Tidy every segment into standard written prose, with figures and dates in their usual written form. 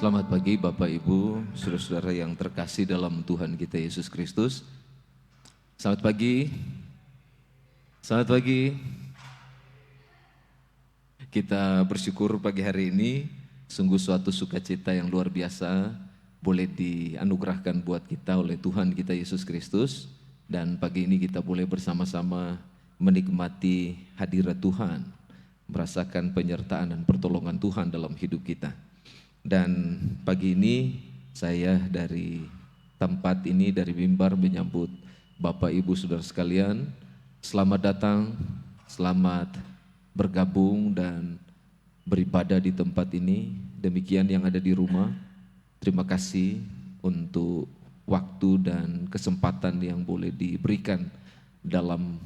Selamat pagi Bapak Ibu, saudara-saudara yang terkasih dalam Tuhan kita Yesus Kristus. Selamat pagi. Selamat pagi. Kita bersyukur pagi hari ini, sungguh suatu sukacita yang luar biasa boleh dianugerahkan buat kita oleh Tuhan kita Yesus Kristus. Dan pagi ini kita boleh bersama-sama menikmati hadirat Tuhan, merasakan penyertaan dan pertolongan Tuhan dalam hidup kita. Dan pagi ini saya dari tempat ini, dari mimbar menyambut Bapak Ibu Saudara sekalian. Selamat datang, selamat bergabung dan beribadah di tempat ini. Demikian yang ada di rumah, terima kasih untuk waktu dan kesempatan yang boleh diberikan dalam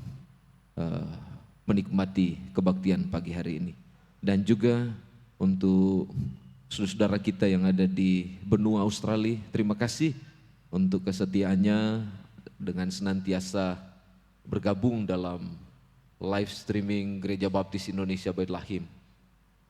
menikmati kebaktian pagi hari ini. Dan juga untuk saudara kita yang ada di benua Australia, terima kasih untuk kesetiaannya dengan senantiasa bergabung dalam live streaming Gereja Baptis Indonesia Bethlehem.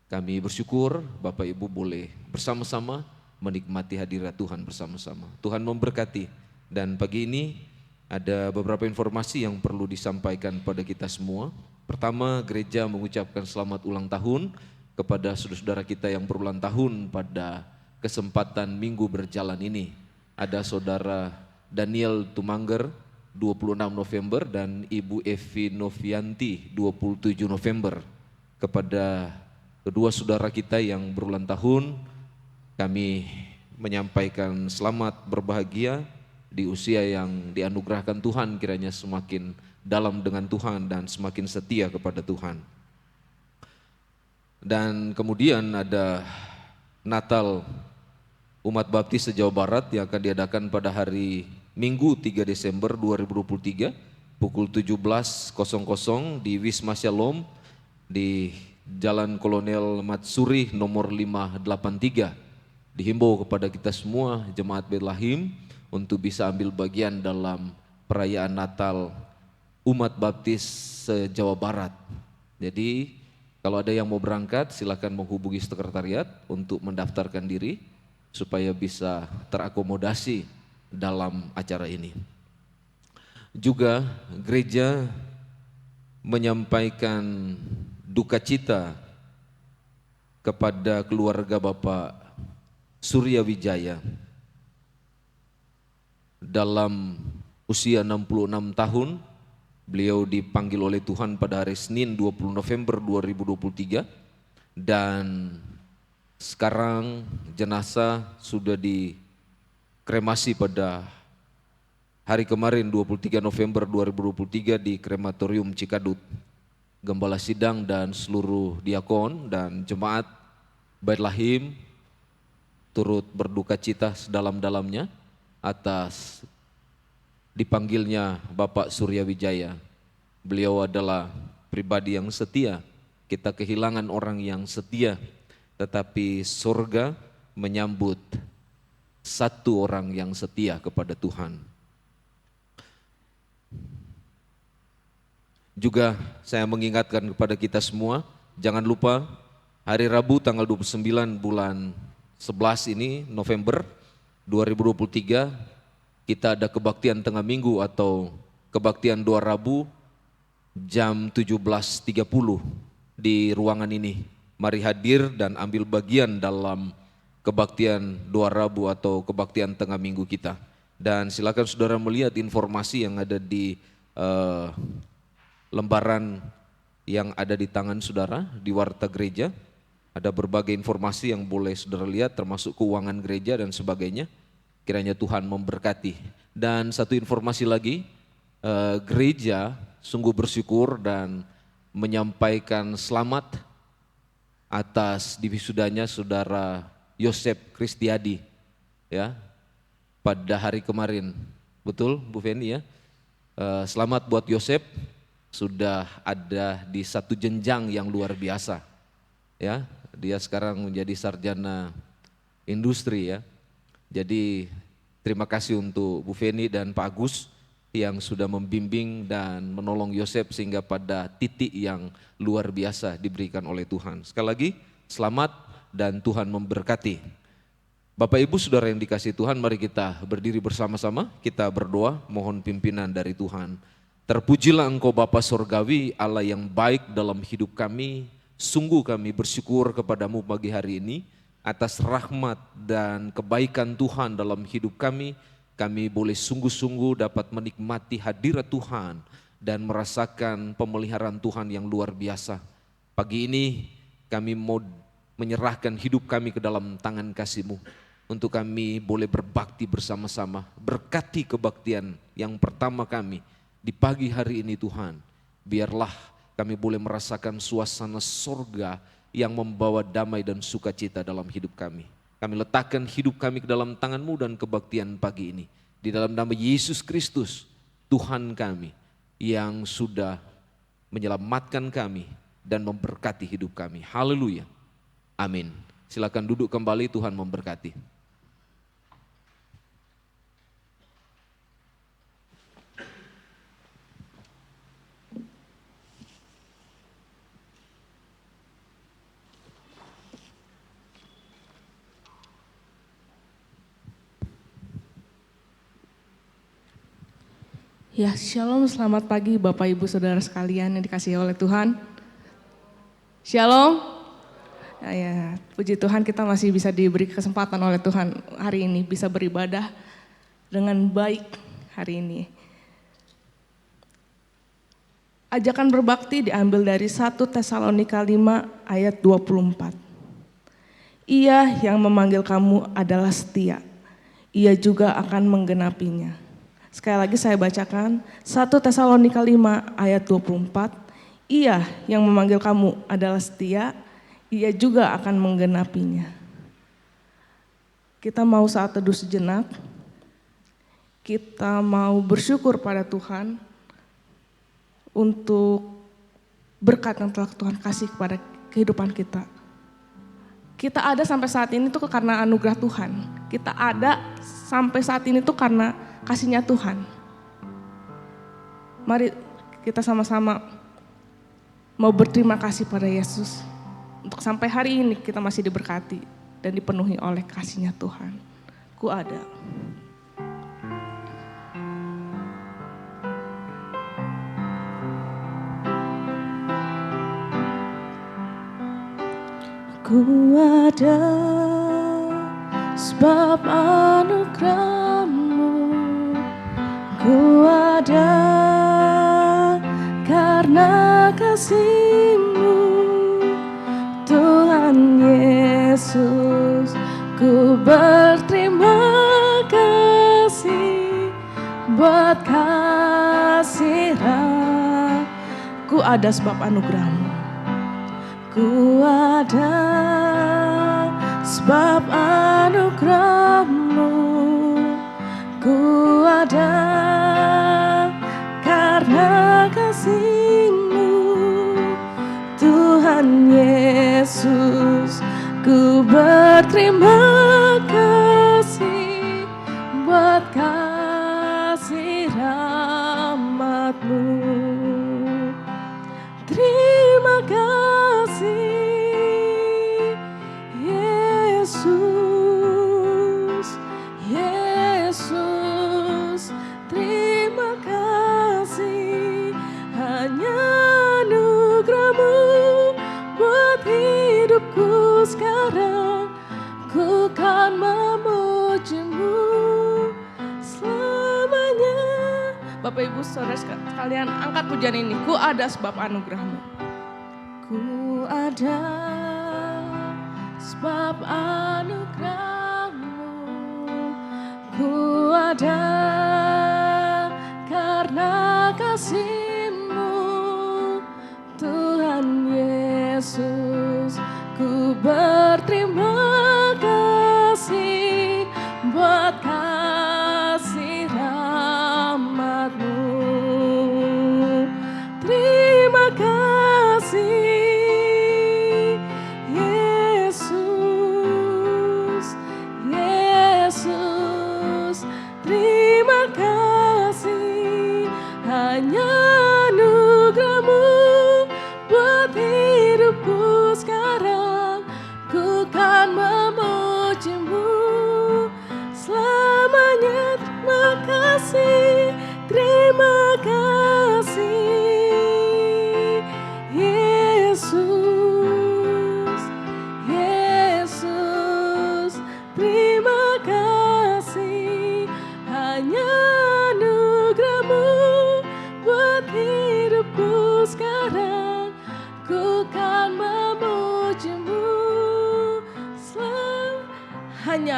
Kami bersyukur Bapak Ibu boleh bersama-sama menikmati hadirat Tuhan bersama-sama. Tuhan memberkati. Dan pagi ini ada beberapa informasi yang perlu disampaikan pada kita semua. Pertama, gereja mengucapkan selamat ulang tahun kepada saudara-saudara kita yang berulang tahun pada kesempatan minggu berjalan ini. Ada saudara Daniel Tumangger 26 November dan Ibu Evi Novianti 27 November. Kepada kedua saudara kita yang berulang tahun, kami menyampaikan selamat berbahagia di usia yang dianugerahkan Tuhan, kiranya semakin dalam dengan Tuhan dan semakin setia kepada Tuhan. Dan kemudian ada Natal Umat Baptis se-Jawa Barat yang akan diadakan pada hari Minggu 3 Desember 2023 pukul 17.00 di Wisma Shalom di Jalan Kolonel Matsuri nomor 583. Dihimbau kepada kita semua Jemaat Bethlehem untuk bisa ambil bagian dalam perayaan Natal Umat Baptis se-Jawa Barat. Jadi kalau ada yang mau berangkat, silakan menghubungi sekretariat untuk mendaftarkan diri supaya bisa terakomodasi dalam acara ini. Juga gereja menyampaikan duka cita kepada keluarga Bapak Surya Wijaya dalam usia 66 tahun. Beliau dipanggil oleh Tuhan pada hari Senin 20 November 2023 dan sekarang jenazah sudah dikremasi pada hari kemarin 23 November 2023 di Krematorium Cikadut. Gembala sidang dan seluruh diakon dan jemaat Bethlehem turut berduka cita sedalam-dalamnya atas dipanggilnya Bapak Surya Wijaya. Beliau adalah pribadi yang setia. Kita kehilangan orang yang setia, tetapi surga menyambut satu orang yang setia kepada Tuhan. Juga saya mengingatkan kepada kita semua, jangan lupa hari Rabu tanggal 29 bulan 11 ini November 2023 kita ada kebaktian tengah minggu atau kebaktian doa Rabu jam 17.30 di ruangan ini. Mari hadir dan ambil bagian dalam kebaktian doa Rabu atau kebaktian tengah minggu kita. Dan silakan saudara melihat informasi yang ada di lembaran yang ada di tangan saudara di warta gereja. Ada berbagai informasi yang boleh saudara lihat termasuk keuangan gereja dan sebagainya. Kiranya Tuhan memberkati. Dan satu informasi lagi, gereja sungguh bersyukur dan menyampaikan selamat atas diwisudanya saudara Yosep Kristiadi ya pada hari kemarin. Betul Bu Feni ya? Selamat buat Yosep, sudah ada di satu jenjang yang luar biasa ya. Dia sekarang menjadi sarjana industri ya. Jadi terima kasih untuk Bu Feni dan Pak Agus yang sudah membimbing dan menolong Yosep sehingga pada titik yang luar biasa diberikan oleh Tuhan. Sekali lagi selamat dan Tuhan memberkati. Bapak Ibu Saudara yang dikasihi Tuhan, mari kita berdiri bersama-sama, kita berdoa mohon pimpinan dari Tuhan. Terpujilah Engkau Bapa Sorgawi, Allah yang baik dalam hidup kami. Sungguh kami bersyukur kepadamu pagi hari ini atas rahmat dan kebaikan Tuhan dalam hidup kami. Kami boleh sungguh-sungguh dapat menikmati hadirat Tuhan dan merasakan pemeliharaan Tuhan yang luar biasa. Pagi ini kami mau menyerahkan hidup kami ke dalam tangan kasih-Mu, untuk kami boleh berbakti bersama-sama. Berkati kebaktian yang pertama kami di pagi hari ini Tuhan. Biarlah kami boleh merasakan suasana sorga yang membawa damai dan sukacita dalam hidup kami. Kami letakkan hidup kami ke dalam tangan-Mu dan kebaktian pagi ini. Di dalam nama Yesus Kristus, Tuhan kami yang sudah menyelamatkan kami dan memberkati hidup kami. Haleluya. Amin. Silakan duduk kembali, Tuhan memberkati. Ya, shalom, selamat pagi Bapak Ibu Saudara sekalian yang dikasihi oleh Tuhan. Shalom. Ya, puji Tuhan kita masih bisa diberi kesempatan oleh Tuhan hari ini bisa beribadah dengan baik hari ini. Ajakan berbakti diambil dari 1 Tesalonika 5 ayat 24. Ia yang memanggil kamu adalah setia, ia juga akan menggenapinya. Sekali lagi saya bacakan 1 Tesalonika 5 ayat 24. Ia yang memanggil kamu adalah setia, ia juga akan menggenapinya. Kita mau saat teduh sejenak, kita mau bersyukur pada Tuhan untuk berkat yang telah Tuhan kasih kepada kehidupan kita. Kita ada sampai saat ini tuh karena anugerah Tuhan. Kita ada sampai saat ini tuh karena kasihnya Tuhan. Mari kita sama-sama mau berterima kasih pada Yesus. Untuk sampai hari ini kita masih diberkati dan dipenuhi oleh kasihnya Tuhan. Ku ada. Ku ada sebab anugerah-Mu. Ku ada karena kasih-Mu, Tuhan Yesus. Ku berterima kasih buat kasih-Mu. Ku ada sebab anugerah-Mu. Ku ada sebab anugerah-Mu. Ku ada karena kasih-Mu, Tuhan Yesus. Ku berterima kasih buat kasih rahmat-Mu. Terima kasih Yesus, Yesus. Terima kasih, hanya anugerah-Mu buat hidupku sekarang. Ku kan memuji-Mu selamanya. Bapak Ibu Saudara sekalian, angkat pujian ini. Ku ada sebab anugerah-Mu. Ku ada sebab anugerah-Mu. Ku ada karena kasih-Mu, Tuhan Yesus. Ku berterima kasih buat kasih rahmat-Mu. Terima kasih Yesus, Yesus. Terima kasih, hanya anugerah-Mu buat hidupku sekarang. Ku kan memuji-Mu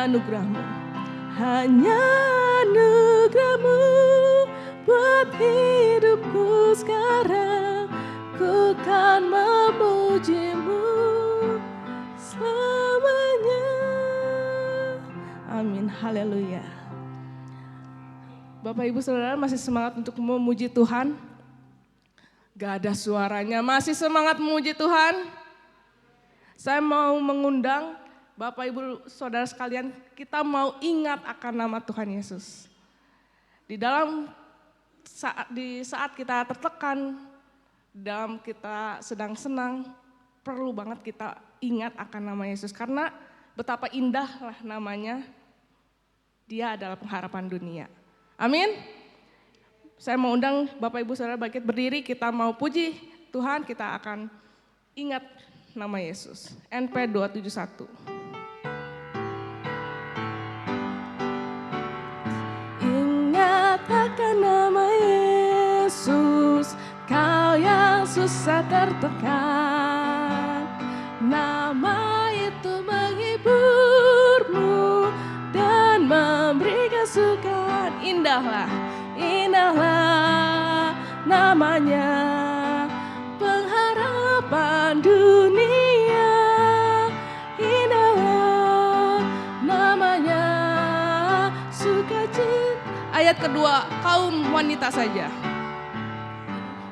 anugerah-Mu, hanya anugerah-Mu buat hidupku sekarang. Ku kan memuji-Mu selamanya. Amin, haleluya. Bapak Ibu Saudara masih semangat untuk memuji Tuhan? Gak ada suaranya, masih semangat memuji Tuhan? Saya mau mengundang Bapak Ibu Saudara sekalian, kita mau ingat akan nama Tuhan Yesus. Di saat kita tertekan, dalam kita sedang senang, perlu banget kita ingat akan nama Yesus. Karena betapa indahlah namanya, Dia adalah pengharapan dunia. Amin. Saya mau undang Bapak Ibu Saudara bangkit berdiri, kita mau puji Tuhan, kita akan ingat nama Yesus. NP 271. Ingat akan nama Yesus, kau yang susah tertekan. Nama itu menghiburmu dan memberi kesukaan. Indahlah namanya, pengharapan dunia. Indahlah namanya, sukacita. Ayat kedua, kaum wanita saja.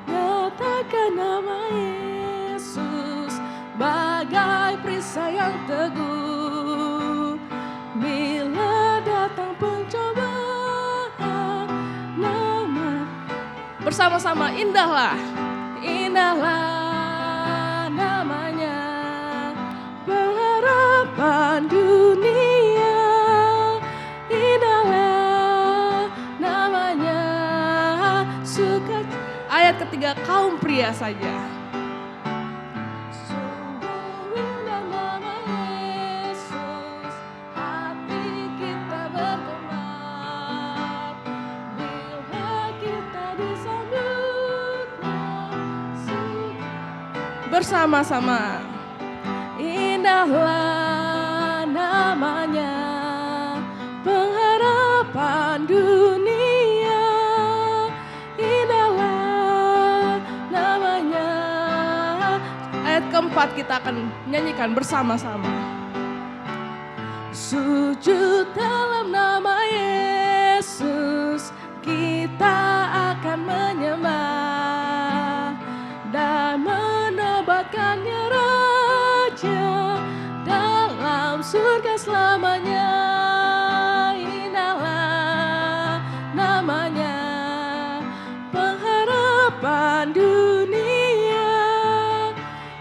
Nyatakan nama Yesus bagai perisai yang teguh. Bila datang pencobaan, bersama-sama, indahlah namanya, pengharapan dunia. Indahlah namanya, sukacita. Ayat ketiga, kaum pria saja. Sungguh indah nama Yesus, hati kita bergema bila kita disambutnya. Bersama-sama, indahlah namanya, pengharapan dunia. Indahlah namanya. Ayat keempat kita akan nyanyikan bersama-sama. Sujud dalam nama Yesus, kita akan menyembah dan menobatkannya Raja dalam surga selamanya. Indahlah namanya, pengharapan dunia.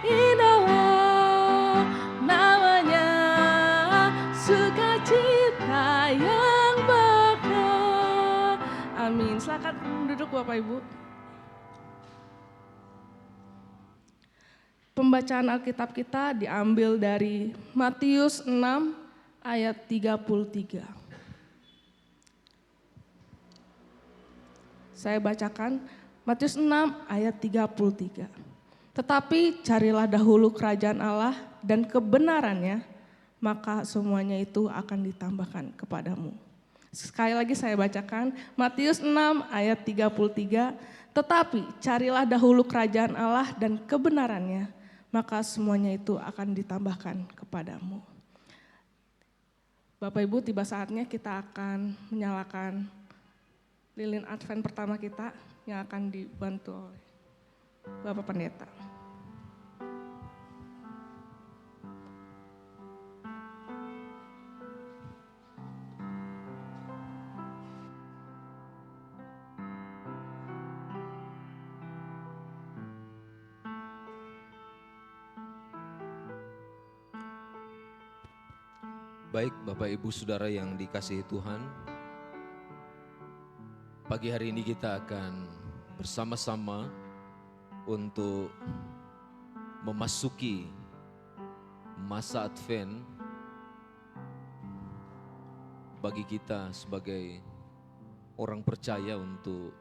Indahlah namanya, sukacita yang bakal. Amin. Silakan duduk Bapak Ibu. Pembacaan Alkitab kita diambil dari Matius 6 ayat 33. Saya bacakan Matius 6 ayat 33. Tetapi carilah dahulu kerajaan Allah dan kebenarannya, maka semuanya itu akan ditambahkan kepadamu. Sekali lagi saya bacakan Matius 6 ayat 33. Tetapi carilah dahulu kerajaan Allah dan kebenarannya, maka semuanya itu akan ditambahkan kepadamu. Bapak Ibu, tiba saatnya kita akan menyalakan lilin Advent pertama kita yang akan dibantu oleh Bapak Pendeta. Baik Bapak Ibu Saudara yang dikasihi Tuhan, pagi hari ini kita akan bersama-sama untuk memasuki masa Advent bagi kita sebagai orang percaya untuk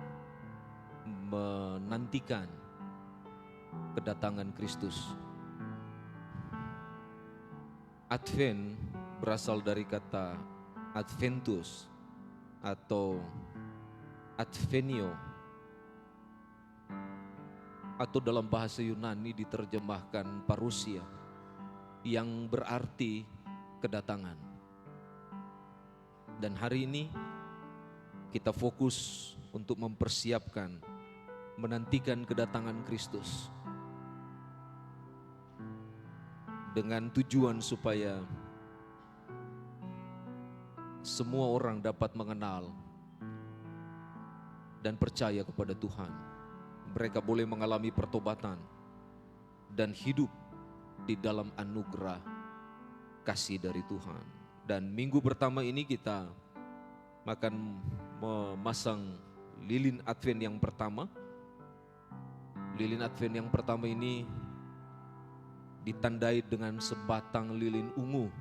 menantikan kedatangan Kristus. Advent berasal dari kata Adventus atau Advenio, atau dalam bahasa Yunani diterjemahkan parousia, yang berarti kedatangan. Dan hari ini kita fokus untuk mempersiapkan, menantikan kedatangan Kristus, dengan tujuan supaya semua orang dapat mengenal dan percaya kepada Tuhan. Mereka boleh mengalami pertobatan dan hidup di dalam anugerah kasih dari Tuhan. Dan minggu pertama ini kita akan memasang lilin Advent yang pertama. Lilin Advent yang pertama ini ditandai dengan sebatang lilin ungu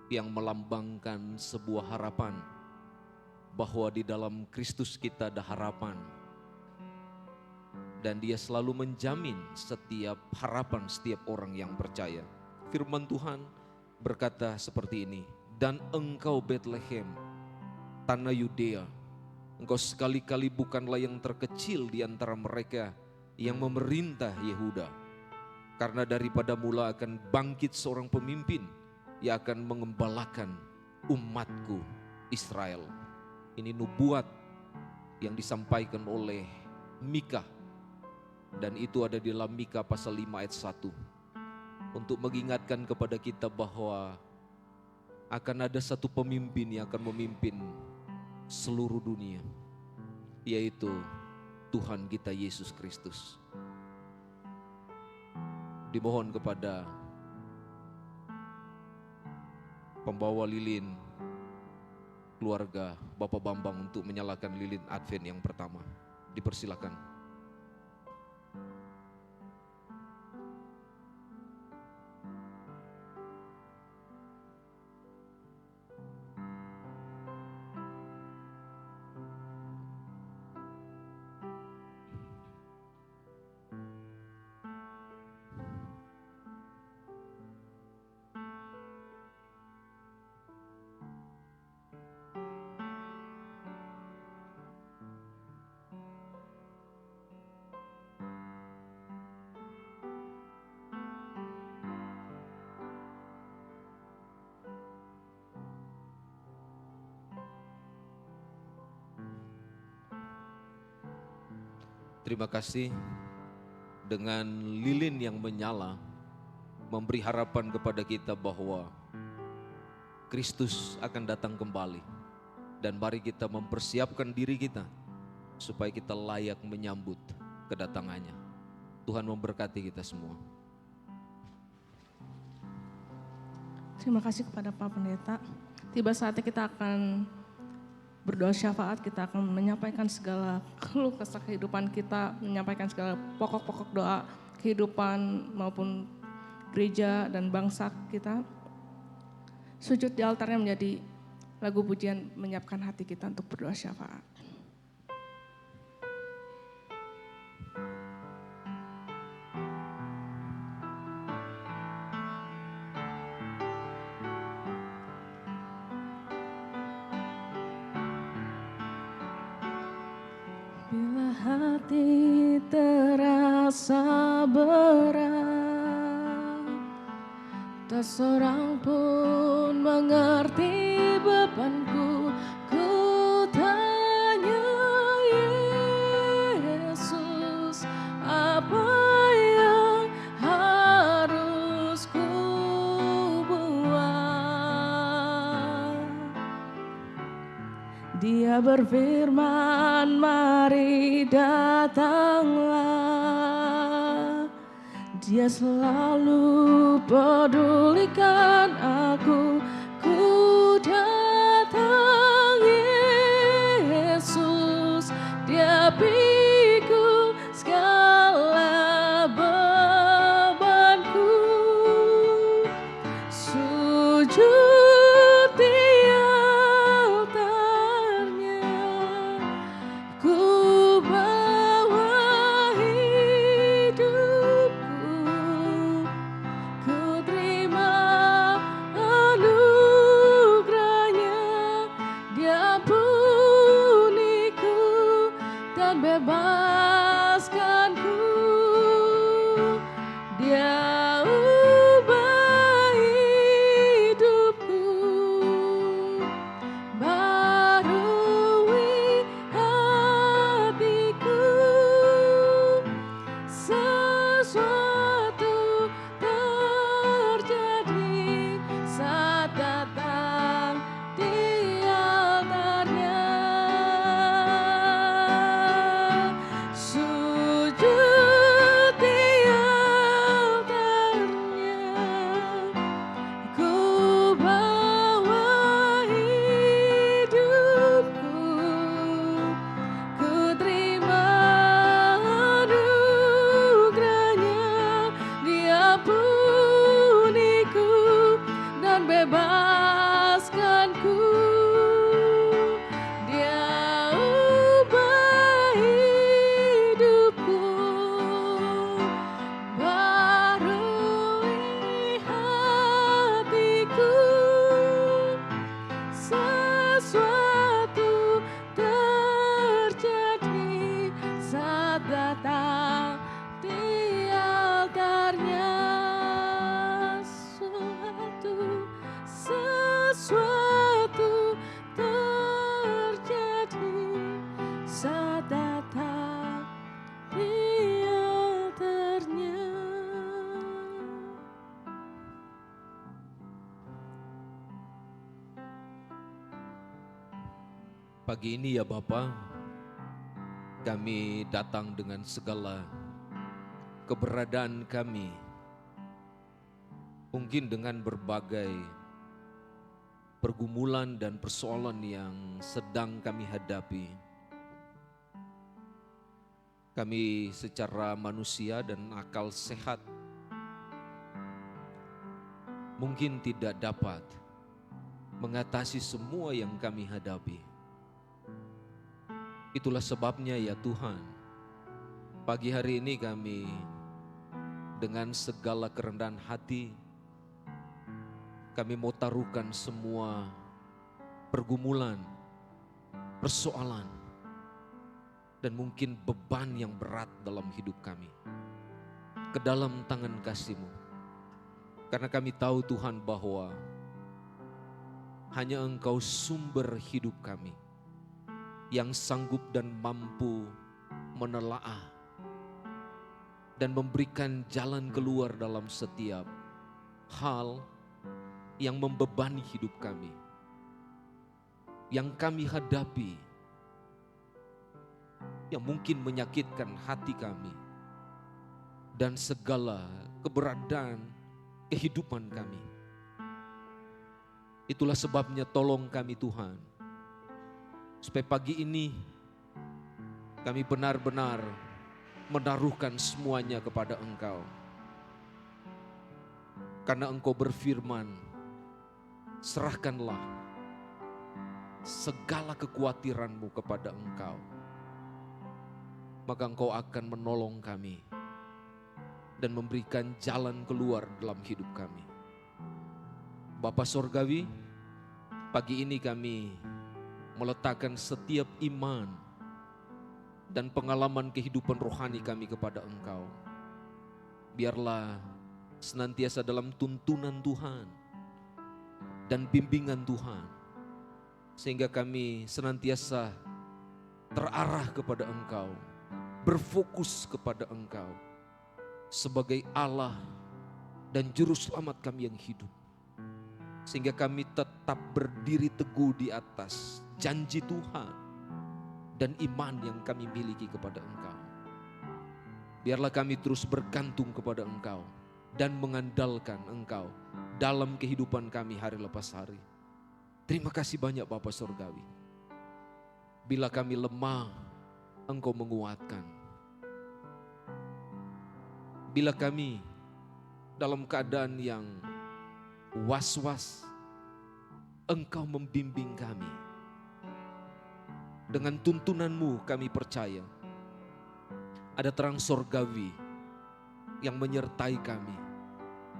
yang melambangkan sebuah harapan bahwa di dalam Kristus kita ada harapan, dan Dia selalu menjamin setiap harapan setiap orang yang percaya. Firman Tuhan berkata seperti ini, dan engkau Bethlehem, tanah Yudea, engkau sekali-kali bukanlah yang terkecil di antara mereka yang memerintah Yehuda, karena daripada mula akan bangkit seorang pemimpin yang akan mengembalakan umatku Israel. Ini nubuat yang disampaikan oleh Mika, dan itu ada di dalam Mika pasal 5 ayat 1, untuk mengingatkan kepada kita bahwa akan ada satu pemimpin yang akan memimpin seluruh dunia, yaitu Tuhan kita Yesus Kristus. Dimohon kepada pembawa lilin keluarga Bapak Bambang untuk menyalakan lilin Advent yang pertama. Dipersilakan. Terima kasih. Dengan lilin yang menyala memberi harapan kepada kita bahwa Kristus akan datang kembali, dan mari kita mempersiapkan diri kita supaya kita layak menyambut kedatangannya. Tuhan memberkati kita semua. Terima kasih kepada Pak Pendeta. Tiba saatnya kita akan berdoa syafaat, kita akan menyampaikan segala keluh kesah kehidupan kita, menyampaikan segala pokok-pokok doa kehidupan maupun gereja dan bangsa kita. Sujud di altarnya menjadi lagu pujian menyiapkan hati kita untuk berdoa syafaat. Bila hati terasa berat, tak seorang pun mengerti bebanku, ku tanya Yesus, apa yang harus ku buat? Dia berfirman, mari datanglah. Dia selalu pedulikan aku. Ku datang Yesus, Dia pikul segala bebanku. Sujud di altarnya, ku bawa hidupku, ku terima anugerah. bebaskanku. Dia ubah hidupku, barui hatiku. Sesuatu terjadi saat datang di altarnya. Sujud di altarnya, ku bawa hidupku, ku terima anugerahnya. Dia ampuniku dan bebaskanku. Dia ubah hidupku, barui hatiku. Sesuatu terjadi saat datang di altarnya. Sesuatu terjadi saat datang di altarnya. Pagi ini ya Bapa, kami datang dengan segala keberadaan kami, mungkin dengan berbagai pergumulan dan persoalan yang sedang kami hadapi. Kami secara manusia dan akal sehat mungkin tidak dapat mengatasi semua yang kami hadapi. Itulah sebabnya ya Tuhan, pagi hari ini kami dengan segala kerendahan hati, kami mau taruhkan semua pergumulan, persoalan, dan mungkin beban yang berat dalam hidup kami ke dalam tangan kasih-Mu. Karena kami tahu Tuhan bahwa hanya Engkau sumber hidup kami, yang sanggup dan mampu menelaah dan memberikan jalan keluar dalam setiap hal yang membebani hidup kami, yang kami hadapi, yang mungkin menyakitkan hati kami dan segala keberadaan kehidupan kami. Itulah sebabnya tolong kami Tuhan, supaya pagi ini kami benar-benar menaruhkan semuanya kepada Engkau. Karena Engkau berfirman, serahkanlah segala kekhawatiranmu kepada Engkau, maka Engkau akan menolong kami dan memberikan jalan keluar dalam hidup kami. Bapa Sorgawi, pagi ini kami meletakkan setiap iman dan pengalaman kehidupan rohani kami kepada Engkau. Biarlah senantiasa dalam tuntunan Tuhan dan bimbingan Tuhan, sehingga kami senantiasa terarah kepada Engkau, berfokus kepada Engkau sebagai Allah dan Juru Selamat kami yang hidup. Sehingga kami tetap berdiri teguh di atas janji Tuhan dan iman yang kami miliki kepada Engkau. Biarlah kami terus bergantung kepada Engkau dan mengandalkan Engkau dalam kehidupan kami hari lepas hari. Terima kasih banyak Bapa Surgawi. Bila kami lemah, Engkau menguatkan. Bila kami dalam keadaan yang was-was, Engkau membimbing kami. Dengan tuntunan-Mu kami percaya ada terang sorgawi yang menyertai kami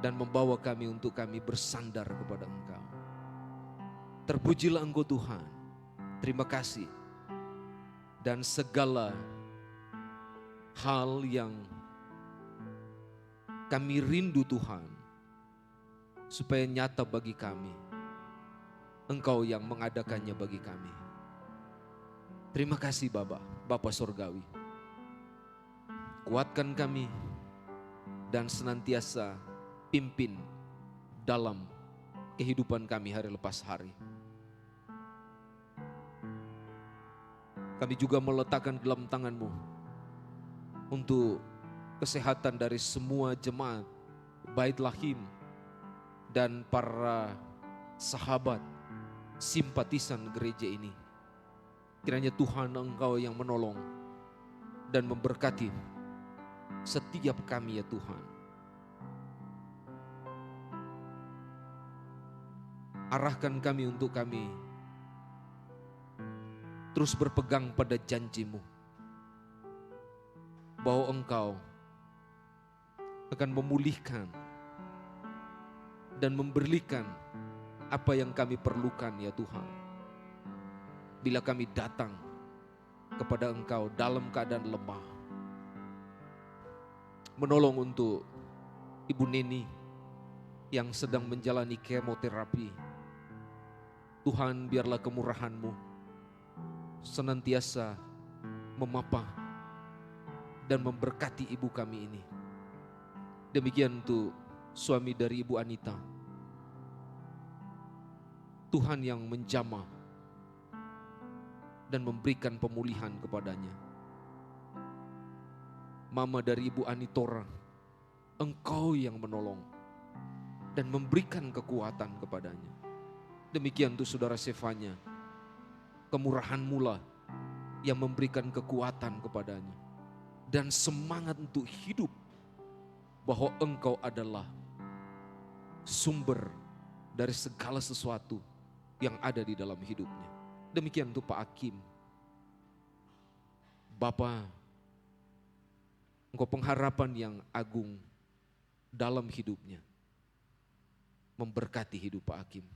dan membawa kami untuk kami bersandar kepada Engkau. Terpujilah Engkau Tuhan. Terima kasih. Dan segala hal yang kami rindu Tuhan, supaya nyata bagi kami. Engkau yang mengadakannya bagi kami. Terima kasih Bapa Surgawi. Kuatkan kami dan senantiasa pimpin dalam kehidupan kami hari lepas hari. Kami juga meletakkan dalam tangan-Mu untuk kesehatan dari semua jemaat Bait Lahim dan para sahabat simpatisan gereja ini. Kiranya Tuhan Engkau yang menolong dan memberkati setiap kami ya Tuhan. Arahkan kami untuk kami terus berpegang pada janji-Mu, bahwa Engkau akan memulihkan dan memberikan apa yang kami perlukan ya Tuhan. Bila kami datang kepada Engkau dalam keadaan lemah. Menolong untuk Ibu Neni yang sedang menjalani kemoterapi. Tuhan, biarlah kemurahan-Mu senantiasa memapah dan memberkati ibu kami ini. Demikian untuk suami dari Ibu Anita. Tuhan yang menjamah dan memberikan pemulihan kepadanya. Mama dari Ibu Anitora, Engkau yang menolong dan memberikan kekuatan kepadanya. Demikian untuk saudara Sefanya, kemurahan-Mu lah yang memberikan kekuatan kepadanya dan semangat untuk hidup, bahwa Engkau adalah sumber dari segala sesuatu yang ada di dalam hidupnya. Demikian untuk Pak Hakim. Bapa, Engkau pengharapan yang agung dalam hidupnya, memberkati hidup Pak Hakim.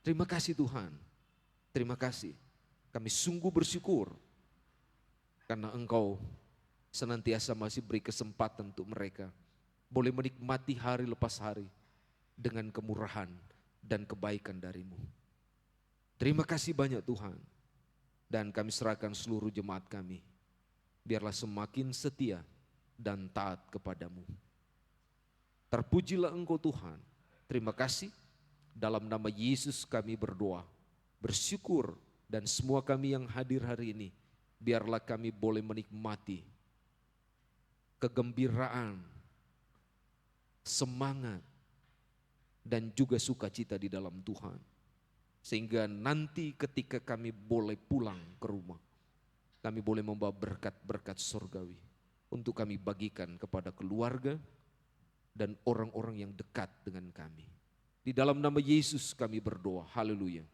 Terima kasih Tuhan, terima kasih. Kami sungguh bersyukur karena Engkau senantiasa masih beri kesempatan untuk mereka boleh menikmati hari lepas hari dengan kemurahan dan kebaikan dari-Mu. Terima kasih banyak Tuhan, dan kami serahkan seluruh jemaat kami. Biarlah semakin setia dan taat kepada-Mu. Terpujilah Engkau Tuhan. Terima kasih. Dalam nama Yesus kami berdoa, bersyukur, dan semua kami yang hadir hari ini, biarlah kami boleh menikmati kegembiraan, semangat, dan juga sukacita di dalam Tuhan. Sehingga nanti ketika kami boleh pulang ke rumah, kami boleh membawa berkat-berkat surgawi untuk kami bagikan kepada keluarga dan orang-orang yang dekat dengan kami. Di dalam nama Yesus kami berdoa. Haleluya.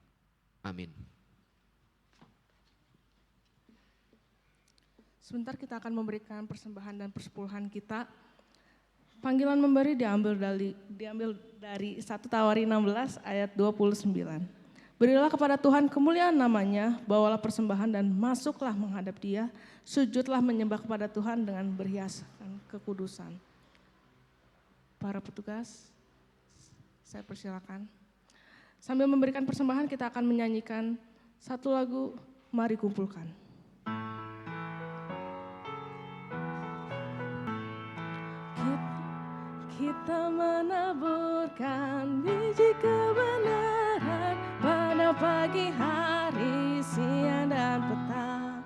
Amin. Sebentar kita akan memberikan persembahan dan persepuluhan kita. Panggilan memberi diambil dari 1 Tawari 16 ayat 29. Berilah kepada Tuhan kemuliaan namanya, bawalah persembahan dan masuklah menghadap Dia, sujudlah menyembah kepada Tuhan dengan berhiaskan kekudusan. Para petugas, saya persilakan. Sambil memberikan persembahan kita akan menyanyikan satu lagu, Mari Kumpulkan. Kita menaburkan biji kebenaran pada pagi hari, siang dan petang.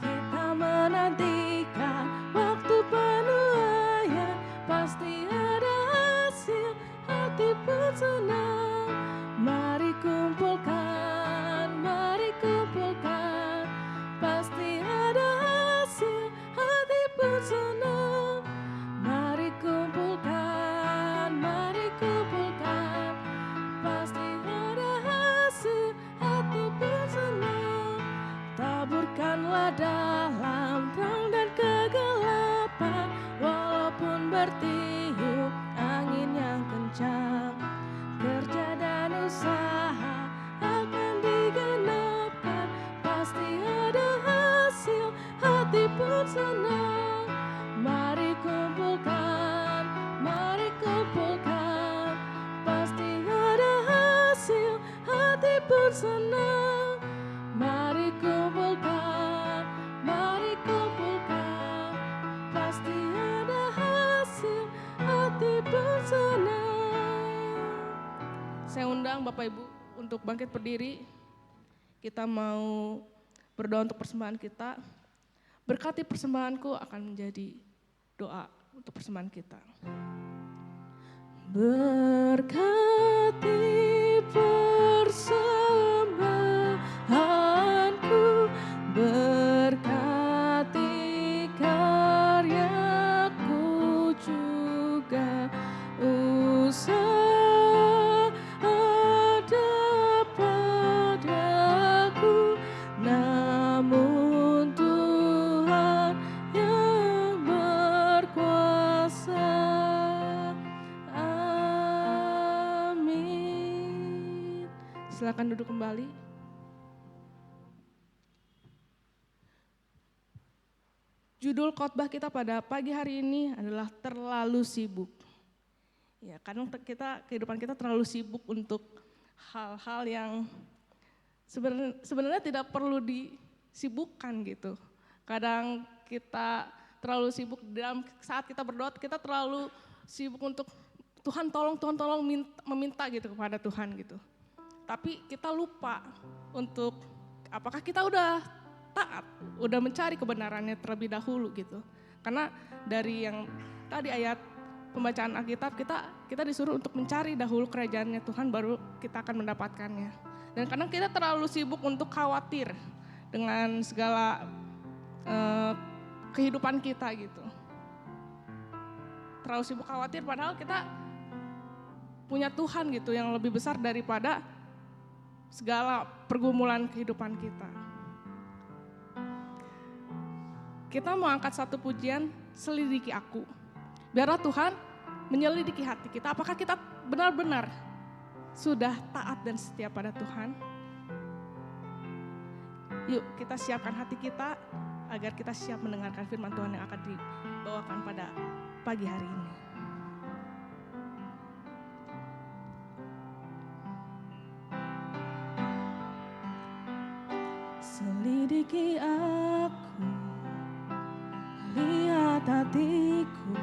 Kita menantikan waktu penuaian, pasti ada hasil, hati pun senang. Mari kumpulkan, pasti ada hasil, hati pun senang. Mari kumpulkan, pasti ada hasil, hati pun senang. Taburkanlah dalam terang dan kegelapan, walaupun bertiup angin yang kencang. Kerja dan usaha akan digenapkan, pasti ada hasil, hati pun senang. Mari kumpulkan, pasti ada hasil, hati pun senang. Mari kumpulkan, pasti ada hasil, hati pun senang. Saya undang Bapak Ibu untuk bangkit berdiri. Kita mau berdoa untuk persembahan kita. Berkati persembahanku akan menjadi doa untuk persembahan kita. Berkati persembahanku, berkati karyaku juga, usaha ada padaku, namun Tuhan yang berkuasa. Amin. Silakan duduk kembali. Judul khotbah kita pada pagi hari ini adalah terlalu sibuk. Ya, kadang kehidupan kita terlalu sibuk untuk hal-hal yang sebenarnya tidak perlu disibukkan gitu. Kadang kita terlalu sibuk dalam saat kita berdoa, kita terlalu sibuk untuk Tuhan tolong meminta gitu kepada Tuhan gitu. Tapi kita lupa untuk apakah kita udah taat, udah mencari kebenarannya terlebih dahulu gitu. Karena dari yang tadi ayat pembacaan Alkitab, kita disuruh untuk mencari dahulu kerajaannya Tuhan, baru kita akan mendapatkannya. Dan kadang kita terlalu sibuk untuk khawatir dengan segala kehidupan kita gitu. Terlalu sibuk khawatir padahal kita punya Tuhan gitu yang lebih besar daripada segala pergumulan kehidupan kita. Kita mau angkat satu pujian, selidiki aku. Biarlah Tuhan menyelidiki hati kita, apakah kita benar-benar sudah taat dan setia pada Tuhan. Yuk kita siapkan hati kita agar kita siap mendengarkan firman Tuhan yang akan dibawakan pada pagi hari ini. Selidiki aku, lihat hatiku,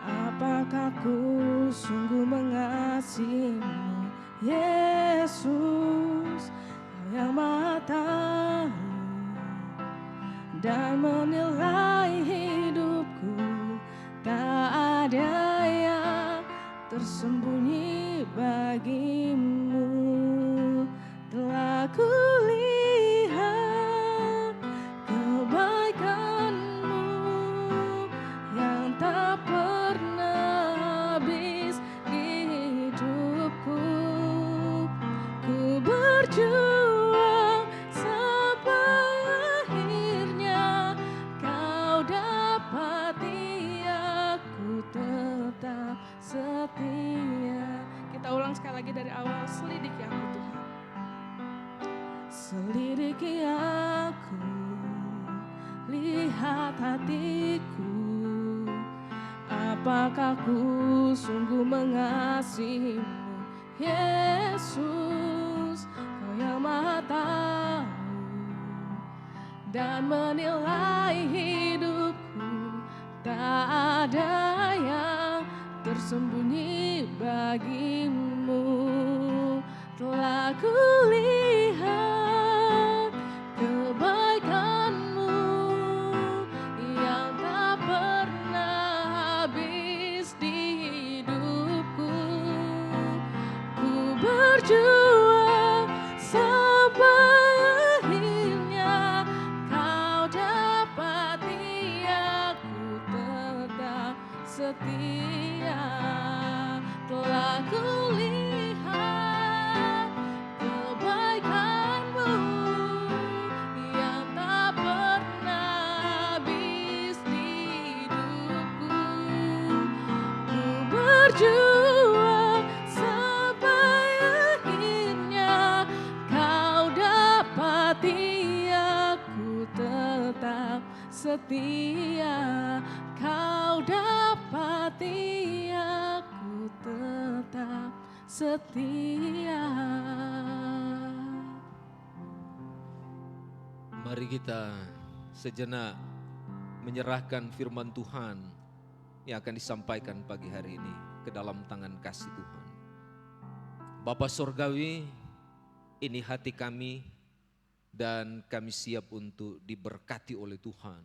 apakah ku sungguh mengasihimu, Yesus, Kau yang Maha Tahu dan menilai hidupku, tak ada yang tersembunyi bagimu. Telah kulihat kebaikan-Mu yang tak pernah habis di hidupku. Ku berjuang sampai akhirnya, Kau dapati aku tetap setia. Kita ulang sekali lagi dari awal, selidiki aku Tuhan. Selidiki aku, lihat hatiku, apakah ku sungguh mengasihimu, Yesus, Kau yang Maha Tahu dan menilai hidupku, tak ada yang tersembunyi bagimu. Telah kulihat kebaikan-Mu yang tak pernah habis di hidupku. Ku berjuang sampai akhirnya, Kau dapati aku tetap setia. Telah kulihat kebaikan-Mu yang tak pernah habis di hidupku. Ku berjuang sampai akhirnya, Kau dapati aku tetap tetap setia. Kau dapati aku tetap setia. Mari kita sejenak menyerahkan firman Tuhan yang akan disampaikan pagi hari ini ke dalam tangan kasih Tuhan. Bapa Sorgawi, ini hati kami dan kami siap untuk diberkati oleh Tuhan.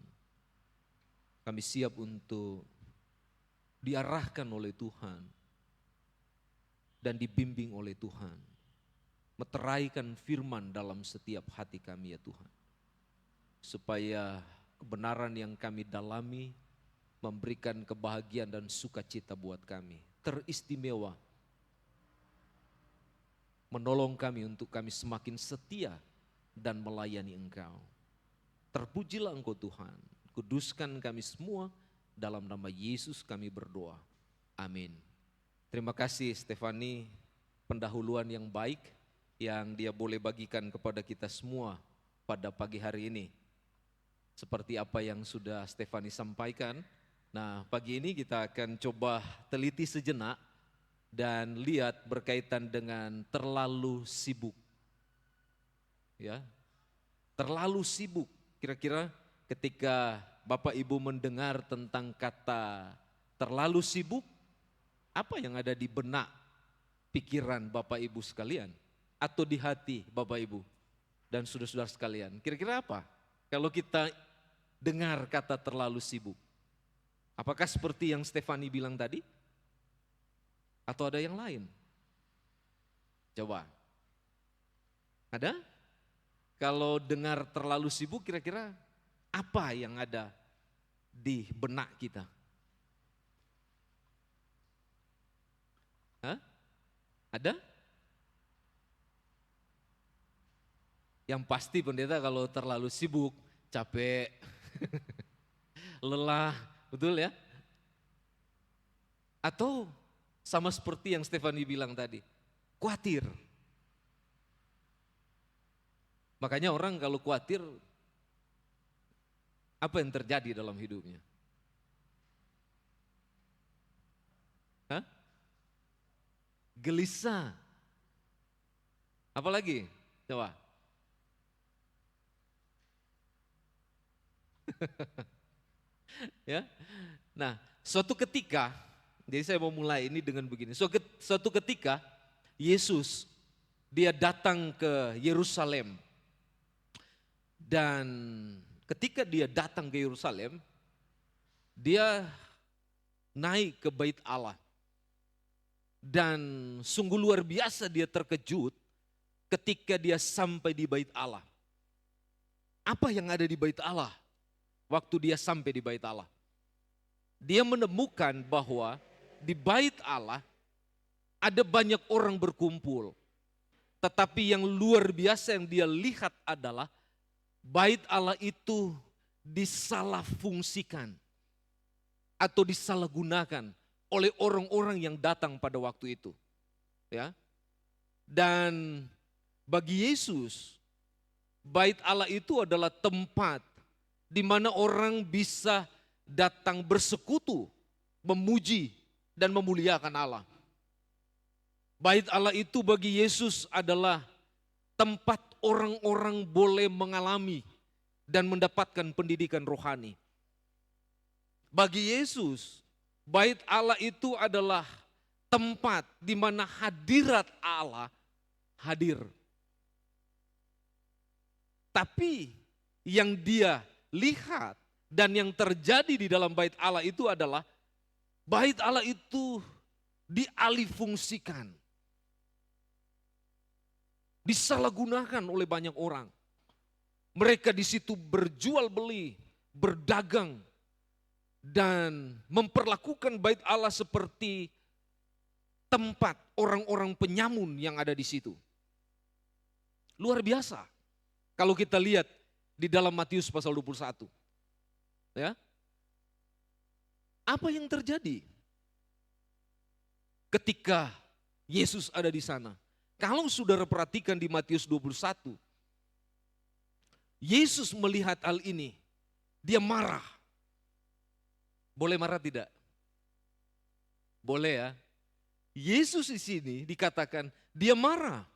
Kami siap untuk diarahkan oleh Tuhan dan dibimbing oleh Tuhan. Meteraikan firman dalam setiap hati kami ya Tuhan. Supaya kebenaran yang kami dalami memberikan kebahagiaan dan sukacita buat kami. Teristimewa. Menolong kami untuk kami semakin setia dan melayani Engkau. Terpujilah Engkau Tuhan. Kuduskan kami semua. Dalam nama Yesus kami berdoa. Amin. Terima kasih Stefani, pendahuluan yang baik yang dia boleh bagikan kepada kita semua pada pagi hari ini. Seperti apa yang sudah Stefani sampaikan. Nah, pagi ini kita akan coba teliti sejenak dan lihat berkaitan dengan terlalu sibuk. Ya. Terlalu sibuk. Kira-kira ketika Bapak Ibu mendengar tentang kata terlalu sibuk, apa yang ada di benak pikiran Bapak Ibu sekalian atau di hati Bapak Ibu dan saudara-saudara sekalian? Kira-kira apa? Kalau kita dengar kata terlalu sibuk, apakah seperti yang Stefani bilang tadi? Atau ada yang lain? Coba. Ada? Kalau dengar terlalu sibuk kira-kira apa yang ada di benak kita? Hah? Ada? Yang pasti pendeta kalau terlalu sibuk, capek, lelah, betul ya? Atau sama seperti yang Stefani bilang tadi, khawatir. Makanya orang kalau khawatir, apa yang terjadi dalam hidupnya? Hah? Gelisah. Apalagi? Coba. Ya. Nah, suatu ketika, jadi saya mau mulai ini dengan begini. Suatu ketika Yesus dia datang ke Yerusalem. Dan ketika dia datang ke Yerusalem, dia naik ke Bait Allah. Dan sungguh luar biasa dia terkejut ketika dia sampai di Bait Allah. Apa yang ada di Bait Allah? Waktu dia sampai di Bait Allah, dia menemukan bahwa di Bait Allah ada banyak orang berkumpul. Tetapi yang luar biasa yang dia lihat adalah Bait Allah itu disalahfungsikan atau disalahgunakan oleh orang-orang yang datang pada waktu itu. Ya. Dan bagi Yesus, Bait Allah itu adalah tempat di mana orang bisa datang bersekutu, memuji dan memuliakan Allah. Bait Allah itu bagi Yesus adalah tempat orang-orang boleh mengalami dan mendapatkan pendidikan rohani. Bagi Yesus, Bait Allah itu adalah tempat di mana hadirat Allah hadir. Tapi yang dia lihat dan yang terjadi di dalam Bait Allah itu adalah Bait Allah itu dialihfungsikan. Disalahgunakan oleh banyak orang. Mereka di situ berjual beli, berdagang, dan memperlakukan Bait Allah seperti tempat orang-orang penyamun yang ada di situ. Luar biasa. Kalau kita lihat di dalam Matius pasal 21. Ya. Apa yang terjadi ketika Yesus ada di sana? Kalau saudara perhatikan di Matius 21, Yesus melihat hal ini dia marah. Boleh marah tidak? Boleh ya. Yesus di sini dikatakan dia marah.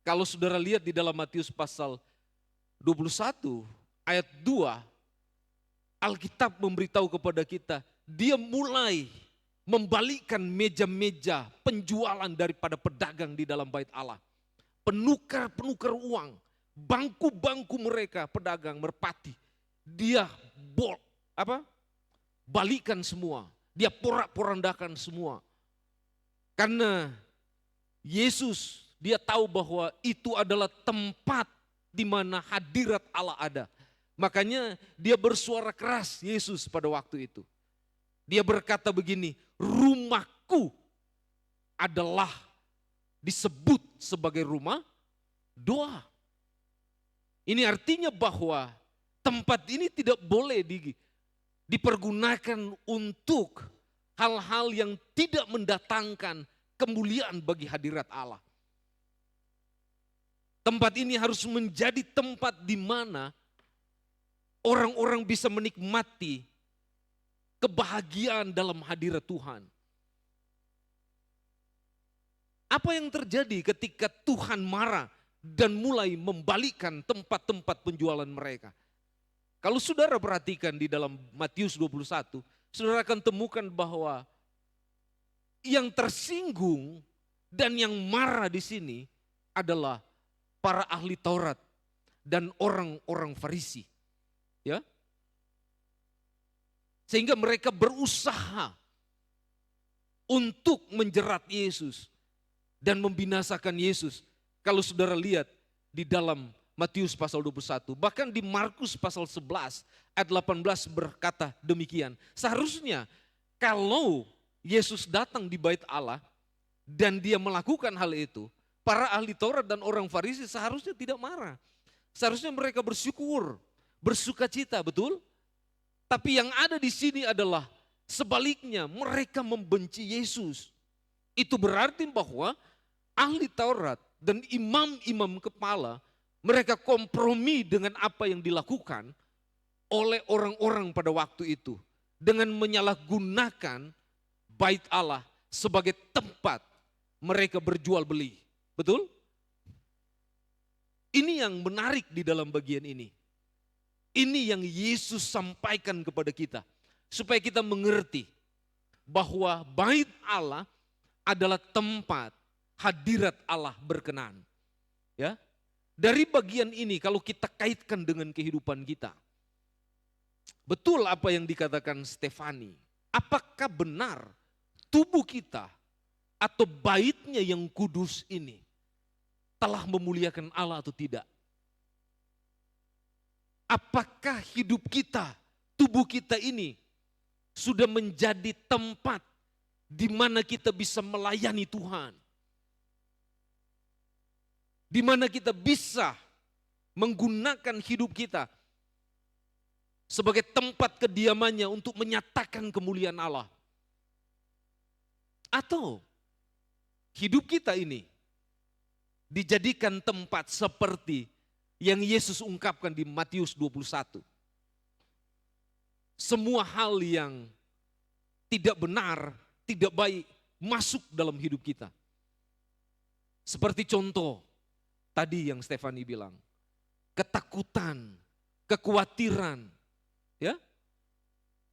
Kalau saudara lihat di dalam Matius pasal 21 ayat 2, Alkitab memberitahu kepada kita, dia mulai membalikkan meja-meja penjualan daripada pedagang di dalam bait Allah. Penukar-penukar uang, bangku-bangku mereka pedagang merpati, dia balikan semua, dia porak-porandakan semua. Karena Yesus, dia tahu bahwa itu adalah tempat di mana hadirat Allah ada. Makanya dia bersuara keras, Yesus pada waktu itu. Dia berkata begini, rumahku adalah disebut sebagai rumah doa. Ini artinya bahwa tempat ini tidak boleh dipergunakan untuk hal-hal yang tidak mendatangkan kemuliaan bagi hadirat Allah. Tempat ini harus menjadi tempat di mana orang-orang bisa menikmati kebahagiaan dalam hadirat Tuhan. Apa yang terjadi ketika Tuhan marah dan mulai membalikkan tempat-tempat penjualan mereka? Kalau saudara perhatikan di dalam Matius 21, saudara akan temukan bahwa yang tersinggung dan yang marah di sini adalah para ahli Taurat dan orang-orang Farisi. Ya. Sehingga mereka berusaha untuk menjerat Yesus dan membinasakan Yesus. Kalau saudara lihat di dalam Matius pasal 21, bahkan di Markus pasal 11 ayat 18 berkata demikian. Seharusnya kalau Yesus datang di bait Allah dan dia melakukan hal itu, para ahli Taurat dan orang Farisi seharusnya tidak marah. Seharusnya mereka bersyukur, bersukacita, betul? Tapi yang ada di sini adalah sebaliknya, mereka membenci Yesus. Itu berarti bahwa ahli Taurat dan imam-imam kepala, mereka kompromi dengan apa yang dilakukan oleh orang-orang pada waktu itu. Dengan menyalahgunakan bait Allah sebagai tempat mereka berjual beli. Betul? Ini yang menarik di dalam bagian ini. Ini yang Yesus sampaikan kepada kita. Supaya kita mengerti bahwa bait Allah adalah tempat hadirat Allah berkenan. Ya. Dari bagian ini kalau kita kaitkan dengan kehidupan kita. Betul apa yang dikatakan Stefani. Apakah benar tubuh kita atau baitnya yang kudus ini telah memuliakan Allah atau tidak? Apakah hidup kita, tubuh kita ini sudah menjadi tempat di mana kita bisa melayani Tuhan? Di mana kita bisa menggunakan hidup kita sebagai tempat kediamannya untuk menyatakan kemuliaan Allah? Atau hidup kita ini dijadikan tempat seperti yang Yesus ungkapkan di Matius 21. Semua hal yang tidak benar, tidak baik masuk dalam hidup kita. Seperti contoh tadi yang Stefani bilang, ketakutan, kekhawatiran, ya,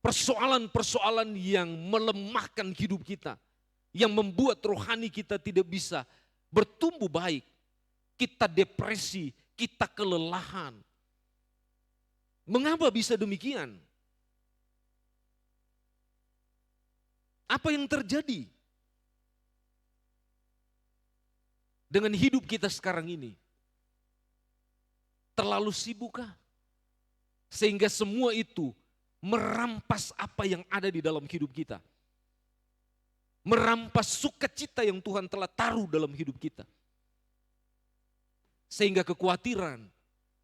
persoalan-persoalan yang melemahkan hidup kita, yang membuat rohani kita tidak bisa bertumbuh baik. Kita depresi, kita kelelahan. Mengapa bisa demikian? Apa yang terjadi dengan hidup kita sekarang ini? Terlalu sibukkah? Sehingga semua itu merampas apa yang ada di dalam hidup kita. Merampas sukacita yang Tuhan telah taruh dalam hidup kita. Sehingga kekhawatiran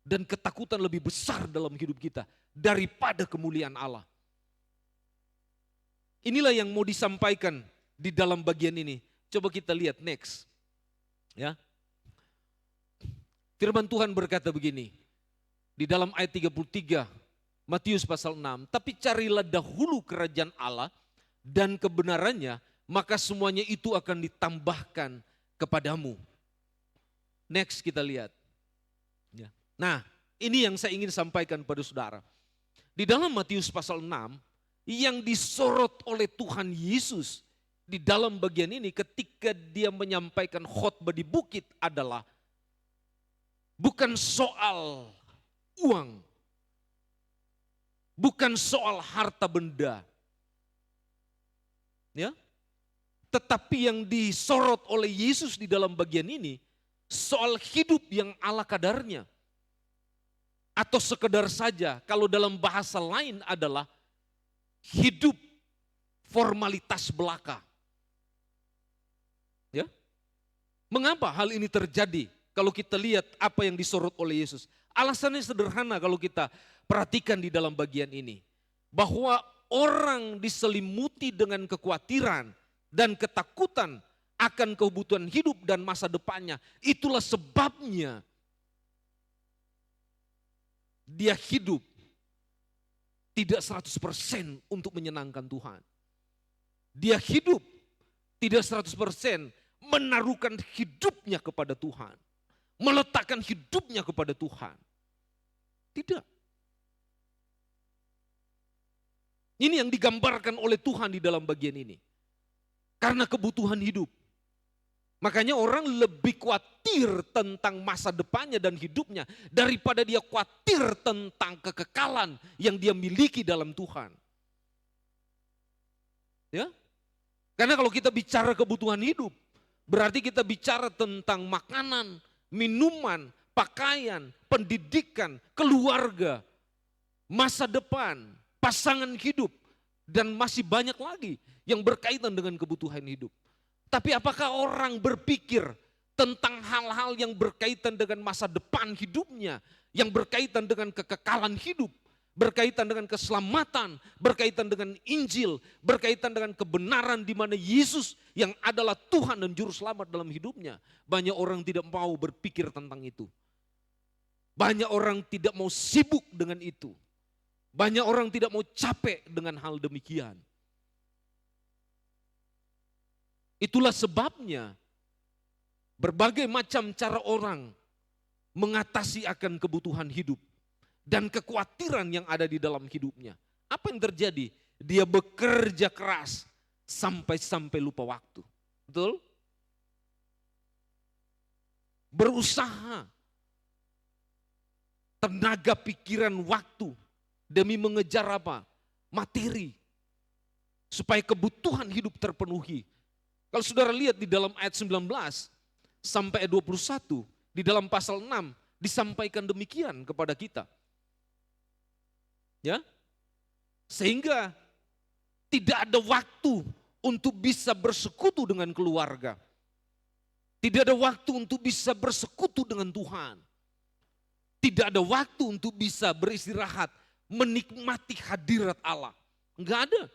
dan ketakutan lebih besar dalam hidup kita daripada kemuliaan Allah. Inilah yang mau disampaikan di dalam bagian ini. Coba kita lihat next. Ya. Firman Tuhan berkata begini. Di dalam ayat 33 Matius pasal 6, tapi carilah dahulu kerajaan Allah dan kebenarannya, maka semuanya itu akan ditambahkan kepadamu. Next kita lihat. Ya. Nah, ini yang saya ingin sampaikan pada saudara. Di dalam Matius pasal 6, yang disorot oleh Tuhan Yesus di dalam bagian ini ketika dia menyampaikan khotbah di bukit adalah bukan soal uang, bukan soal harta benda, ya, tetapi yang disorot oleh Yesus di dalam bagian ini soal hidup yang ala kadarnya, atau sekedar saja kalau dalam bahasa lain adalah hidup formalitas belaka. Ya, mengapa hal ini terjadi? Kalau kita lihat apa yang disorot oleh Yesus, alasannya sederhana kalau kita perhatikan di dalam bagian ini. Bahwa orang diselimuti dengan kekhawatiran dan ketakutan akan kebutuhan hidup dan masa depannya. Itulah sebabnya dia hidup tidak 100% untuk menyenangkan Tuhan. Dia hidup tidak 100% menaruhkan hidupnya kepada Tuhan. Meletakkan hidupnya kepada Tuhan. Tidak. Ini yang digambarkan oleh Tuhan di dalam bagian ini. Karena kebutuhan hidup. Makanya orang lebih khawatir tentang masa depannya dan hidupnya daripada dia khawatir tentang kekekalan yang dia miliki dalam Tuhan. Ya? Karena kalau kita bicara kebutuhan hidup, berarti kita bicara tentang makanan, minuman, pakaian, pendidikan, keluarga, masa depan, pasangan hidup, dan masih banyak lagi yang berkaitan dengan kebutuhan hidup. Tapi apakah orang berpikir tentang hal-hal yang berkaitan dengan masa depan hidupnya, yang berkaitan dengan kekekalan hidup, berkaitan dengan keselamatan, berkaitan dengan Injil, berkaitan dengan kebenaran di mana Yesus yang adalah Tuhan dan Juru Selamat dalam hidupnya? Banyak orang tidak mau berpikir tentang itu. Banyak orang tidak mau sibuk dengan itu. Banyak orang tidak mau capek dengan hal demikian. Itulah sebabnya berbagai macam cara orang mengatasi akan kebutuhan hidup dan kekhawatiran yang ada di dalam hidupnya. Apa yang terjadi? Dia bekerja keras sampai lupa waktu. Betul? Berusaha, tenaga, pikiran, waktu demi mengejar apa? Materi. Supaya kebutuhan hidup terpenuhi. Kalau saudara lihat di dalam ayat 19 sampai 21, di dalam pasal 6 disampaikan demikian kepada kita. Ya. Sehingga tidak ada waktu untuk bisa bersekutu dengan keluarga. Tidak ada waktu untuk bisa bersekutu dengan Tuhan. Tidak ada waktu untuk bisa beristirahat, menikmati hadirat Allah. Enggak ada.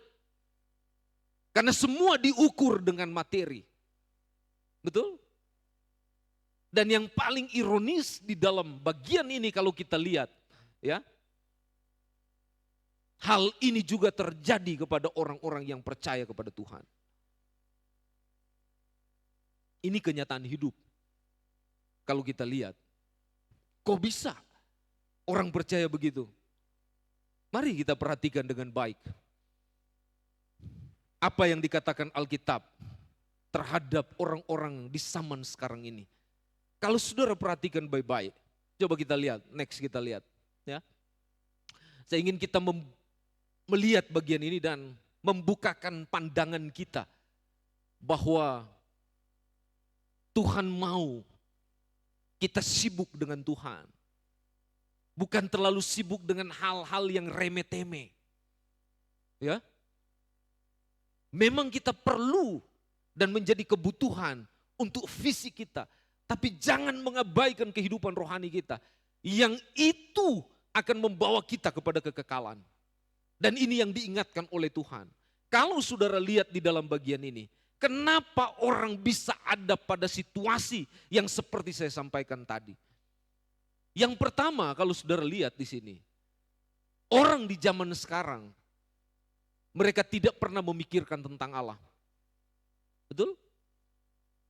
Karena semua diukur dengan materi. Betul? Dan yang paling ironis di dalam bagian ini kalau kita lihat, ya, hal ini juga terjadi kepada orang-orang yang percaya kepada Tuhan. Ini kenyataan hidup. Kalau kita lihat, kok bisa orang percaya begitu? Mari kita perhatikan dengan baik. Apa yang dikatakan Alkitab terhadap orang-orang di zaman sekarang ini. Kalau saudara perhatikan baik-baik, coba kita lihat, next kita lihat. Ya. Saya ingin kita melihat bagian ini dan membukakan pandangan kita bahwa Tuhan mau kita sibuk dengan Tuhan. Bukan terlalu sibuk dengan hal-hal yang remeh-temeh. Ya. Memang kita perlu dan menjadi kebutuhan untuk fisik kita. Tapi jangan mengabaikan kehidupan rohani kita. Yang itu akan membawa kita kepada kekekalan. Dan ini yang diingatkan oleh Tuhan. Kalau saudara lihat di dalam bagian ini. Kenapa orang bisa ada pada situasi yang seperti saya sampaikan tadi. Yang pertama kalau saudara lihat di sini. Orang di zaman sekarang, mereka tidak pernah memikirkan tentang Allah. Betul?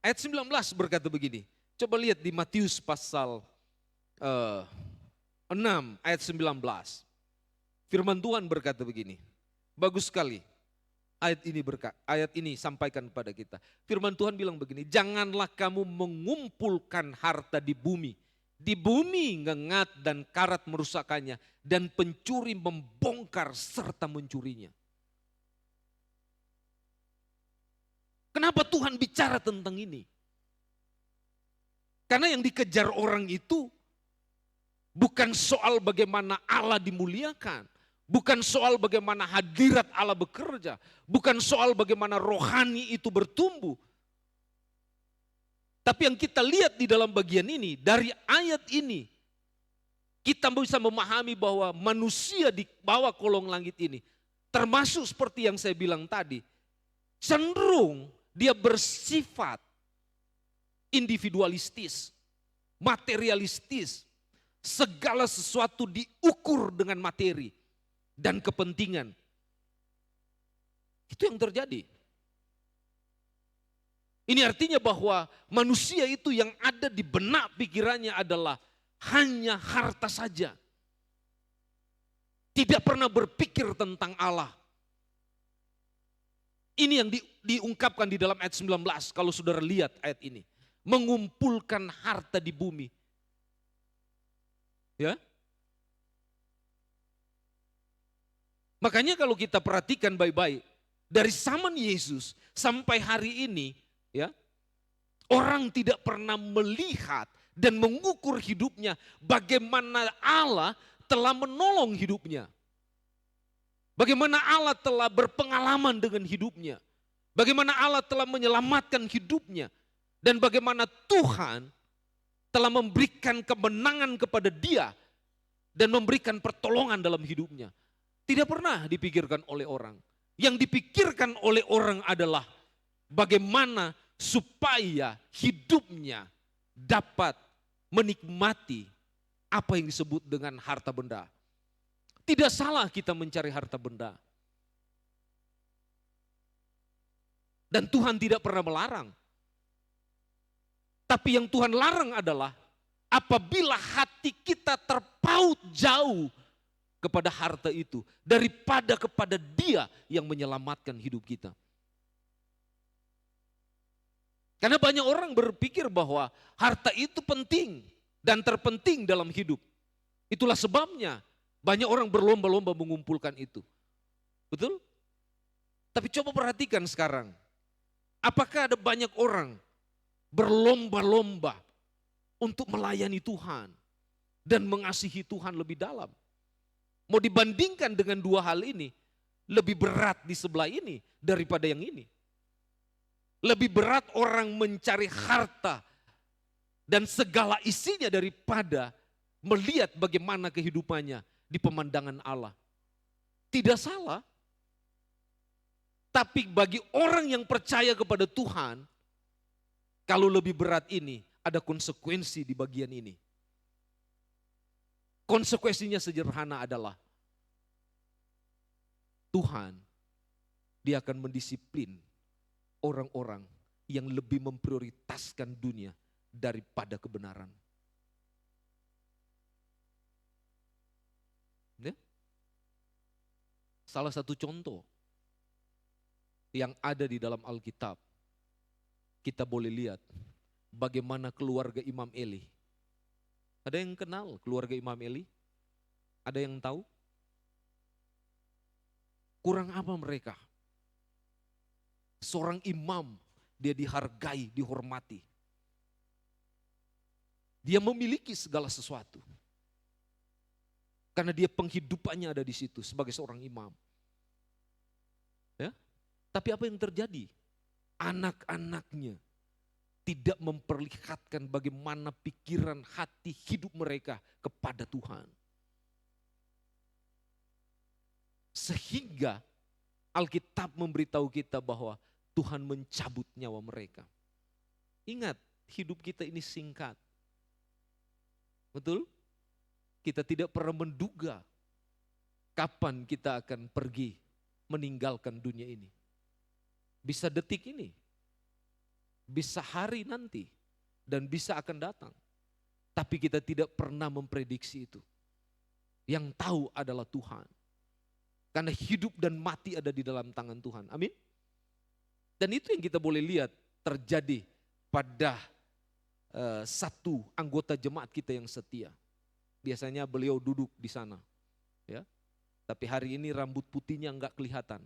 Ayat 19 berkata begini. Coba lihat di Matius pasal 6 ayat 19. Firman Tuhan berkata begini. Bagus sekali. Ayat ini sampaikan kepada kita. Firman Tuhan bilang begini, janganlah kamu mengumpulkan harta di bumi. Di bumi ngengat dan karat merusakannya, dan pencuri membongkar serta mencurinya. Kenapa Tuhan bicara tentang ini? Karena yang dikejar orang itu bukan soal bagaimana Allah dimuliakan, bukan soal bagaimana hadirat Allah bekerja, bukan soal bagaimana rohani itu bertumbuh. Tapi yang kita lihat di dalam bagian ini, dari ayat ini, kita bisa memahami bahwa manusia di bawah kolong langit ini, termasuk seperti yang saya bilang tadi, cenderung dia bersifat individualistis, materialistis, segala sesuatu diukur dengan materi dan kepentingan. Itu yang terjadi. Ini artinya bahwa manusia itu yang ada di benak pikirannya adalah hanya harta saja. Tidak pernah berpikir tentang Allah. Ini yang diungkapkan di dalam ayat 19 kalau saudara lihat ayat ini. Mengumpulkan harta di bumi. Ya. Makanya kalau kita perhatikan baik-baik, dari zaman Yesus sampai hari ini, ya, orang tidak pernah melihat dan mengukur hidupnya bagaimana Allah telah menolong hidupnya. Bagaimana Allah telah berpengalaman dengan hidupnya. Bagaimana Allah telah menyelamatkan hidupnya. Dan bagaimana Tuhan telah memberikan kemenangan kepada dia dan memberikan pertolongan dalam hidupnya. Tidak pernah dipikirkan oleh orang. Yang dipikirkan oleh orang adalah bagaimana supaya hidupnya dapat menikmati apa yang disebut dengan harta benda. Tidak salah kita mencari harta benda. Dan Tuhan tidak pernah melarang. Tapi yang Tuhan larang adalah apabila hati kita terpaut jauh kepada harta itu daripada kepada Dia yang menyelamatkan hidup kita. Karena banyak orang berpikir bahwa harta itu penting dan terpenting dalam hidup. Itulah sebabnya banyak orang berlomba-lomba mengumpulkan itu. Betul? Tapi coba perhatikan sekarang. Apakah ada banyak orang berlomba-lomba untuk melayani Tuhan dan mengasihi Tuhan lebih dalam? Mau dibandingkan dengan dua hal ini, lebih berat di sebelah ini daripada yang ini. Lebih berat orang mencari harta dan segala isinya daripada melihat bagaimana kehidupannya di pemandangan Allah. Tidak salah. Tapi bagi orang yang percaya kepada Tuhan, kalau lebih berat ini, ada konsekuensi di bagian ini. Konsekuensinya sederhana adalah Tuhan, Dia akan mendisiplin orang-orang yang lebih memprioritaskan dunia daripada kebenaran. Ya? Salah satu contoh yang ada di dalam Alkitab, kita boleh lihat bagaimana keluarga Imam Eli. Ada yang kenal keluarga Imam Eli? Ada yang tahu? Kurang apa mereka? Seorang imam, dia dihargai, dihormati. Dia memiliki segala sesuatu. Karena dia penghidupannya ada di situ sebagai seorang imam. Ya? Tapi apa yang terjadi? Anak-anaknya tidak memperlihatkan bagaimana pikiran hati hidup mereka kepada Tuhan. Sehingga Alkitab memberitahu kita bahwa Tuhan mencabut nyawa mereka. Ingat, hidup kita ini singkat. Betul? Kita tidak pernah menduga kapan kita akan pergi meninggalkan dunia ini. Bisa detik ini, bisa hari nanti, dan bisa akan datang. Tapi kita tidak pernah memprediksi itu. Yang tahu adalah Tuhan. Karena hidup dan mati ada di dalam tangan Tuhan. Amin. Dan itu yang kita boleh lihat terjadi pada satu anggota jemaat kita yang setia. Biasanya beliau duduk di sana. Ya. Tapi hari ini rambut putihnya enggak kelihatan.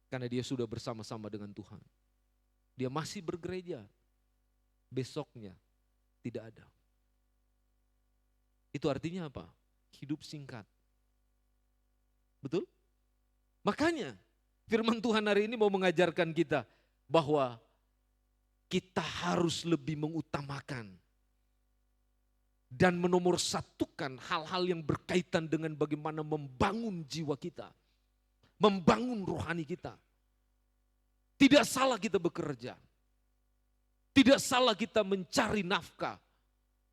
Karena dia sudah bersama-sama dengan Tuhan. Dia masih bergereja. Besoknya tidak ada. Itu artinya apa? Hidup singkat. Betul? Makanya firman Tuhan hari ini mau mengajarkan kita bahwa kita harus lebih mengutamakan dan menomorsatukan hal-hal yang berkaitan dengan bagaimana membangun jiwa kita, membangun rohani kita. Tidak salah kita bekerja, tidak salah kita mencari nafkah,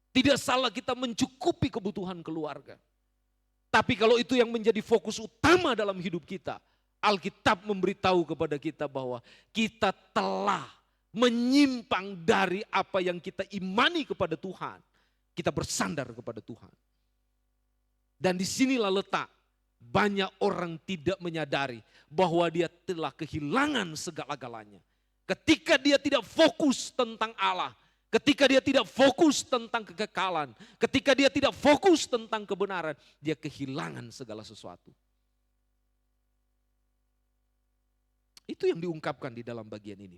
tidak salah kita mencukupi kebutuhan keluarga. Tapi kalau itu yang menjadi fokus utama dalam hidup kita, Alkitab memberitahu kepada kita bahwa kita telah menyimpang dari apa yang kita imani kepada Tuhan. Kita bersandar kepada Tuhan. Dan disinilah letak banyak orang tidak menyadari bahwa dia telah kehilangan segala-galanya. Ketika dia tidak fokus tentang Allah, ketika dia tidak fokus tentang kekekalan, ketika dia tidak fokus tentang kebenaran, dia kehilangan segala sesuatu. Itu yang diungkapkan di dalam bagian ini.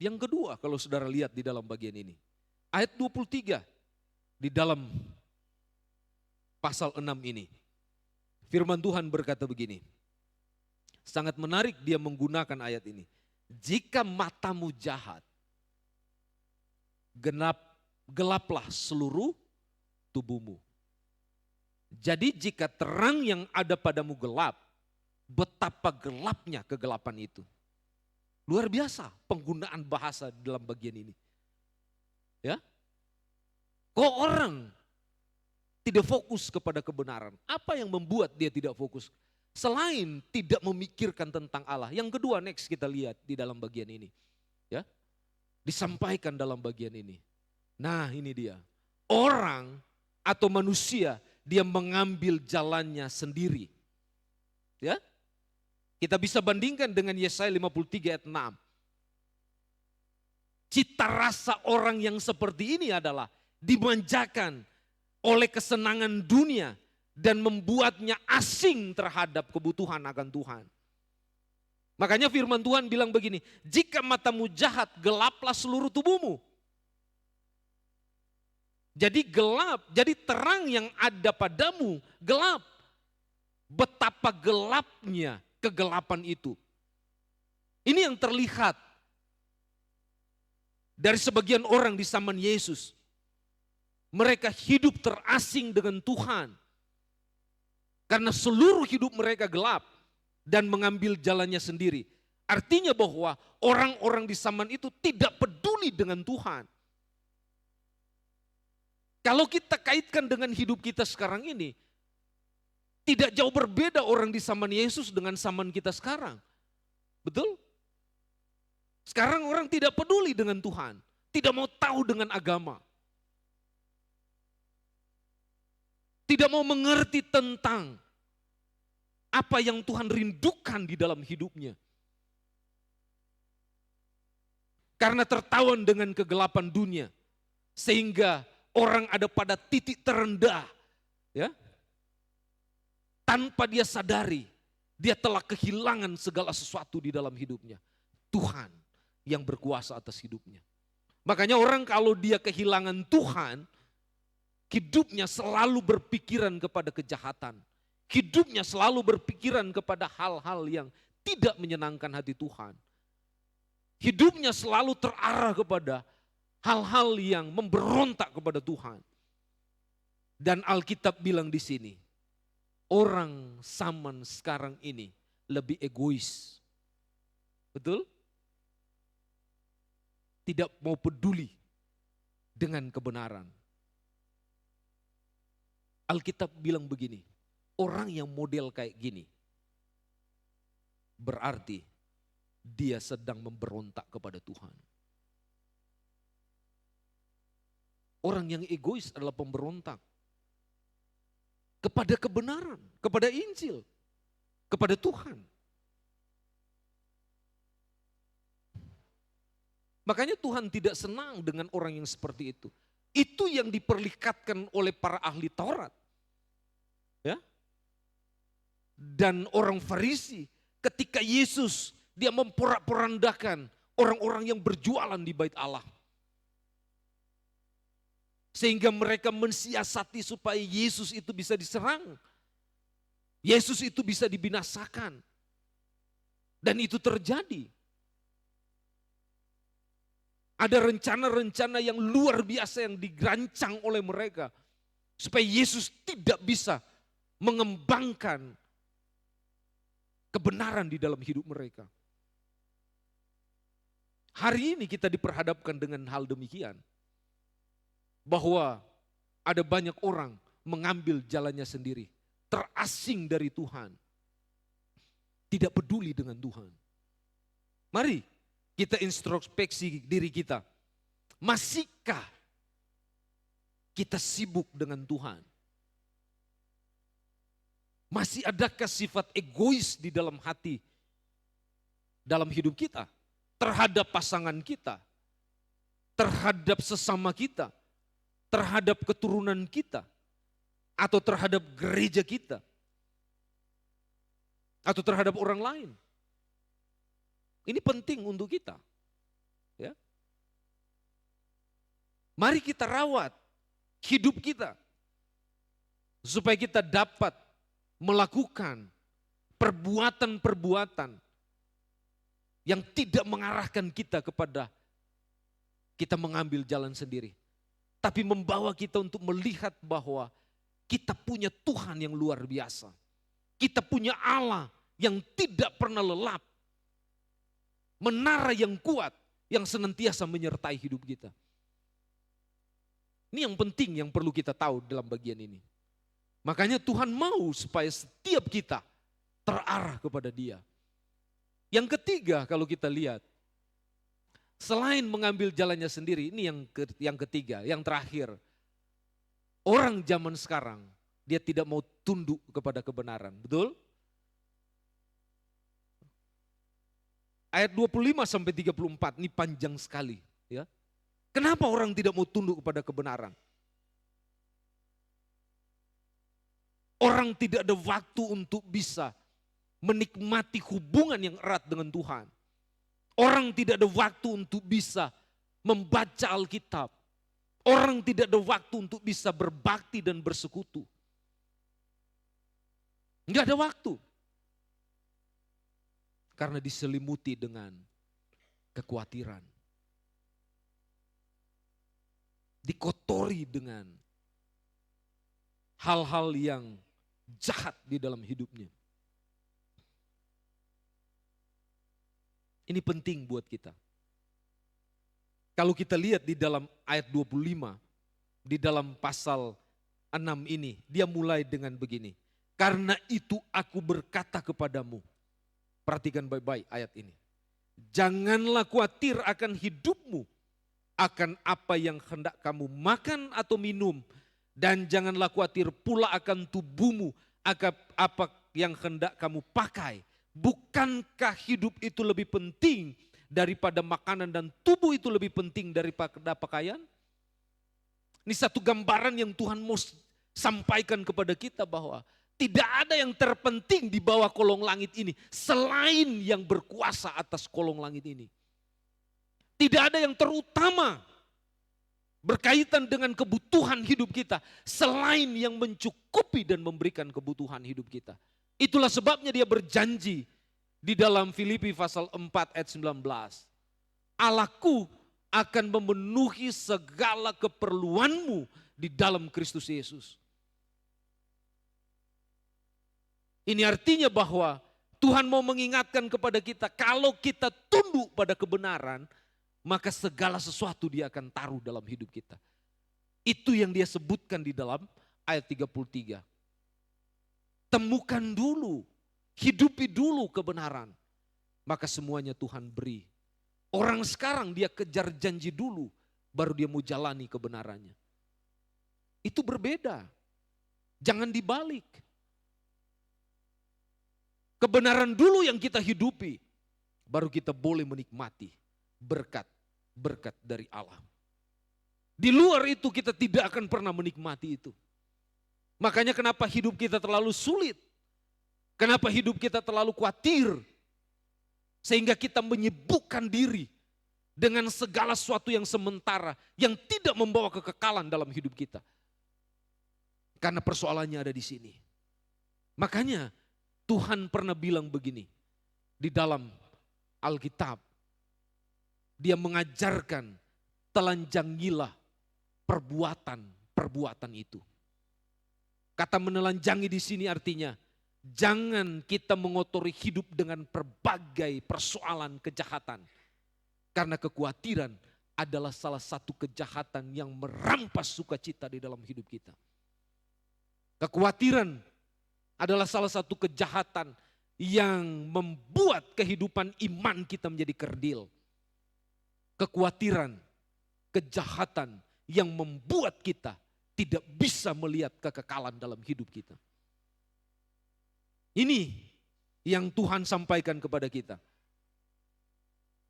Yang kedua, kalau saudara lihat di dalam bagian ini, ayat 23 di dalam pasal 6 ini, firman Tuhan berkata begini, sangat menarik dia menggunakan ayat ini. Jika matamu jahat, gelaplah seluruh tubuhmu. Jadi jika terang yang ada padamu gelap, betapa gelapnya kegelapan itu. Luar biasa penggunaan bahasa dalam bagian ini. Ya. Kok orang tidak fokus kepada kebenaran? Apa yang membuat dia tidak fokus? Selain tidak memikirkan tentang Allah. Yang kedua, next kita lihat di dalam bagian ini. Ya. Disampaikan dalam bagian ini. Nah, ini dia. Orang atau manusia dia mengambil jalannya sendiri. Ya. Kita bisa bandingkan dengan Yesaya 53 ayat 6. Cita rasa orang yang seperti ini adalah dimanjakan oleh kesenangan dunia dan membuatnya asing terhadap kebutuhan akan Tuhan. Makanya firman Tuhan bilang begini, jika matamu jahat, gelaplah seluruh tubuhmu. Jadi gelap, jadi terang yang ada padamu gelap. Betapa gelapnya kegelapan itu. Ini yang terlihat dari sebagian orang di zaman Yesus. Mereka hidup terasing dengan Tuhan. Karena seluruh hidup mereka gelap dan mengambil jalannya sendiri. Artinya bahwa orang-orang di zaman itu tidak peduli dengan Tuhan. Kalau kita kaitkan dengan hidup kita sekarang ini, tidak jauh berbeda orang di zaman Yesus dengan zaman kita sekarang. Betul? Sekarang orang tidak peduli dengan Tuhan. Tidak mau tahu dengan agama. Tidak mau mengerti tentang apa yang Tuhan rindukan di dalam hidupnya. Karena tertawan dengan kegelapan dunia. Sehingga orang ada pada titik terendah. Ya. Tanpa dia sadari, dia telah kehilangan segala sesuatu di dalam hidupnya. Tuhan yang berkuasa atas hidupnya. Makanya orang kalau dia kehilangan Tuhan, hidupnya selalu berpikiran kepada kejahatan. Hidupnya selalu berpikiran kepada hal-hal yang tidak menyenangkan hati Tuhan. Hidupnya selalu terarah kepada hal-hal yang memberontak kepada Tuhan. Dan Alkitab bilang di sini, orang zaman sekarang ini lebih egois. Betul? Tidak mau peduli dengan kebenaran. Alkitab bilang begini, orang yang model kayak gini, berarti dia sedang memberontak kepada Tuhan. Orang yang egois adalah pemberontak kepada kebenaran, kepada Injil, kepada Tuhan. Makanya Tuhan tidak senang dengan orang yang seperti itu. Itu yang diperlihatkan oleh para ahli Taurat. Ya. Dan orang Farisi ketika Yesus dia memporak-porandakan orang-orang yang berjualan di bait Allah. Sehingga mereka mensiasati supaya Yesus itu bisa diserang. Yesus itu bisa dibinasakan. Dan itu terjadi. Ada rencana-rencana yang luar biasa yang dirancang oleh mereka. Supaya Yesus tidak bisa mengembangkan kebenaran di dalam hidup mereka. Hari ini kita diperhadapkan dengan hal demikian. Bahwa ada banyak orang mengambil jalannya sendiri. Terasing dari Tuhan. Tidak peduli dengan Tuhan. Mari kita introspeksi diri kita. Masihkah kita sibuk dengan Tuhan? Masih adakah sifat egois di dalam hati, dalam hidup kita? Terhadap pasangan kita, terhadap sesama kita, terhadap keturunan kita, atau terhadap gereja kita, atau terhadap orang lain. Ini penting untuk kita. Ya. Mari kita rawat hidup kita, supaya kita dapat melakukan perbuatan-perbuatan yang tidak mengarahkan kita kepada kita mengambil jalan sendiri. Tapi membawa kita untuk melihat bahwa kita punya Tuhan yang luar biasa. Kita punya Allah yang tidak pernah lelap. Menara yang kuat yang senantiasa menyertai hidup kita. Ini yang penting yang perlu kita tahu dalam bagian ini. Makanya Tuhan mau supaya setiap kita terarah kepada Dia. Yang ketiga kalau kita lihat, selain mengambil jalannya sendiri, ini yang ketiga, yang terakhir. Orang zaman sekarang, dia tidak mau tunduk kepada kebenaran, betul? Ayat 25 sampai 34, ini panjang sekali. Ya. Kenapa orang tidak mau tunduk kepada kebenaran? Orang tidak ada waktu untuk bisa menikmati hubungan yang erat dengan Tuhan. Orang tidak ada waktu untuk bisa membaca Alkitab. Orang tidak ada waktu untuk bisa berbakti dan bersekutu. Enggak ada waktu. Karena diselimuti dengan kekhawatiran. Dikotori dengan hal-hal yang jahat di dalam hidupnya. Ini penting buat kita. Kalau kita lihat di dalam ayat 25, di dalam pasal 6 ini, dia mulai dengan begini. Karena itu aku berkata kepadamu, perhatikan baik-baik ayat ini. Janganlah khawatir akan hidupmu, akan apa yang hendak kamu makan atau minum. Dan janganlah khawatir pula akan tubuhmu, akan apa yang hendak kamu pakai. Bukankah hidup itu lebih penting daripada makanan dan tubuh itu lebih penting daripada pakaian? Ini satu gambaran yang Tuhan mau sampaikan kepada kita bahwa tidak ada yang terpenting di bawah kolong langit ini selain yang berkuasa atas kolong langit ini. Tidak ada yang terutama berkaitan dengan kebutuhan hidup kita selain yang mencukupi dan memberikan kebutuhan hidup kita. Itulah sebabnya dia berjanji di dalam Filipi pasal 4 ayat 19. Allahku akan memenuhi segala keperluanmu di dalam Kristus Yesus. Ini artinya bahwa Tuhan mau mengingatkan kepada kita, kalau kita tunduk pada kebenaran, maka segala sesuatu dia akan taruh dalam hidup kita. Itu yang dia sebutkan di dalam ayat 33. Temukan dulu, hidupi dulu kebenaran, maka semuanya Tuhan beri. Orang sekarang dia kejar janji dulu, baru dia mau jalani kebenarannya. Itu berbeda. Jangan dibalik. Kebenaran dulu yang kita hidupi, baru kita boleh menikmati berkat dari Allah. Di luar itu kita tidak akan pernah menikmati itu. Makanya kenapa hidup kita terlalu sulit. Kenapa hidup kita terlalu khawatir. Sehingga kita menyibukkan diri dengan segala sesuatu yang sementara, yang tidak membawa kekekalan dalam hidup kita. Karena persoalannya ada di sini. Makanya Tuhan pernah bilang begini di dalam Alkitab. Dia mengajarkan telanjangilah perbuatan itu. Kata menelanjangi di sini artinya jangan kita mengotori hidup dengan berbagai persoalan kejahatan. Karena kekhawatiran adalah salah satu kejahatan yang merampas sukacita di dalam hidup kita. Kekhawatiran adalah salah satu kejahatan yang membuat kehidupan iman kita menjadi kerdil. Kekhawatiran, kejahatan yang membuat kita tidak bisa melihat kekekalan dalam hidup kita. Ini yang Tuhan sampaikan kepada kita.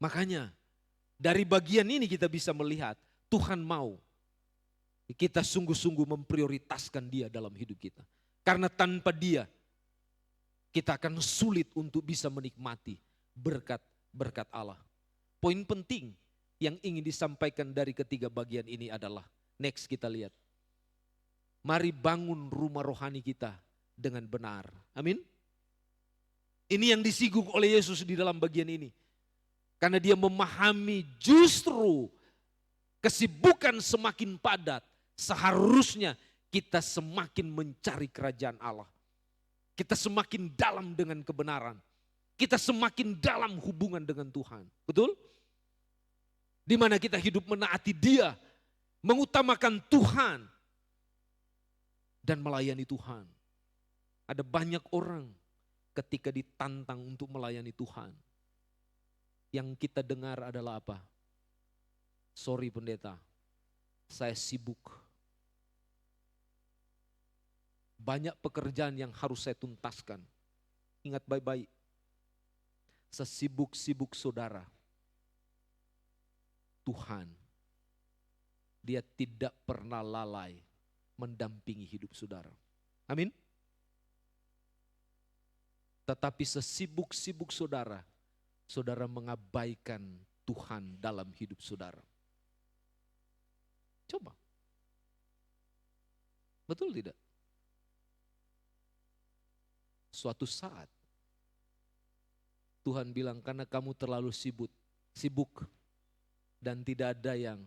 Makanya dari bagian ini kita bisa melihat Tuhan mau kita sungguh-sungguh memprioritaskan Dia dalam hidup kita. Karena tanpa Dia kita akan sulit untuk bisa menikmati berkat Allah. Poin penting yang ingin disampaikan dari ketiga bagian ini adalah, next kita lihat. Mari bangun rumah rohani kita dengan benar. Amin. Ini yang disinggung oleh Yesus di dalam bagian ini. Karena dia memahami justru kesibukan semakin padat. Seharusnya kita semakin mencari kerajaan Allah. Kita semakin dalam dengan kebenaran. Kita semakin dalam hubungan dengan Tuhan. Betul? Di mana kita hidup menaati Dia. Mengutamakan Tuhan. Dan melayani Tuhan. Ada banyak orang ketika ditantang untuk melayani Tuhan. Yang kita dengar adalah apa? Sorry pendeta, saya sibuk. Banyak pekerjaan yang harus saya tuntaskan. Ingat baik-baik. Sesibuk-sibuk saudara, Tuhan, Dia tidak pernah lalai mendampingi hidup saudara. Amin. Tetapi sesibuk-sibuk saudara, saudara mengabaikan Tuhan dalam hidup saudara. Coba. Betul tidak? Suatu saat Tuhan bilang, karena kamu terlalu sibuk dan tidak ada yang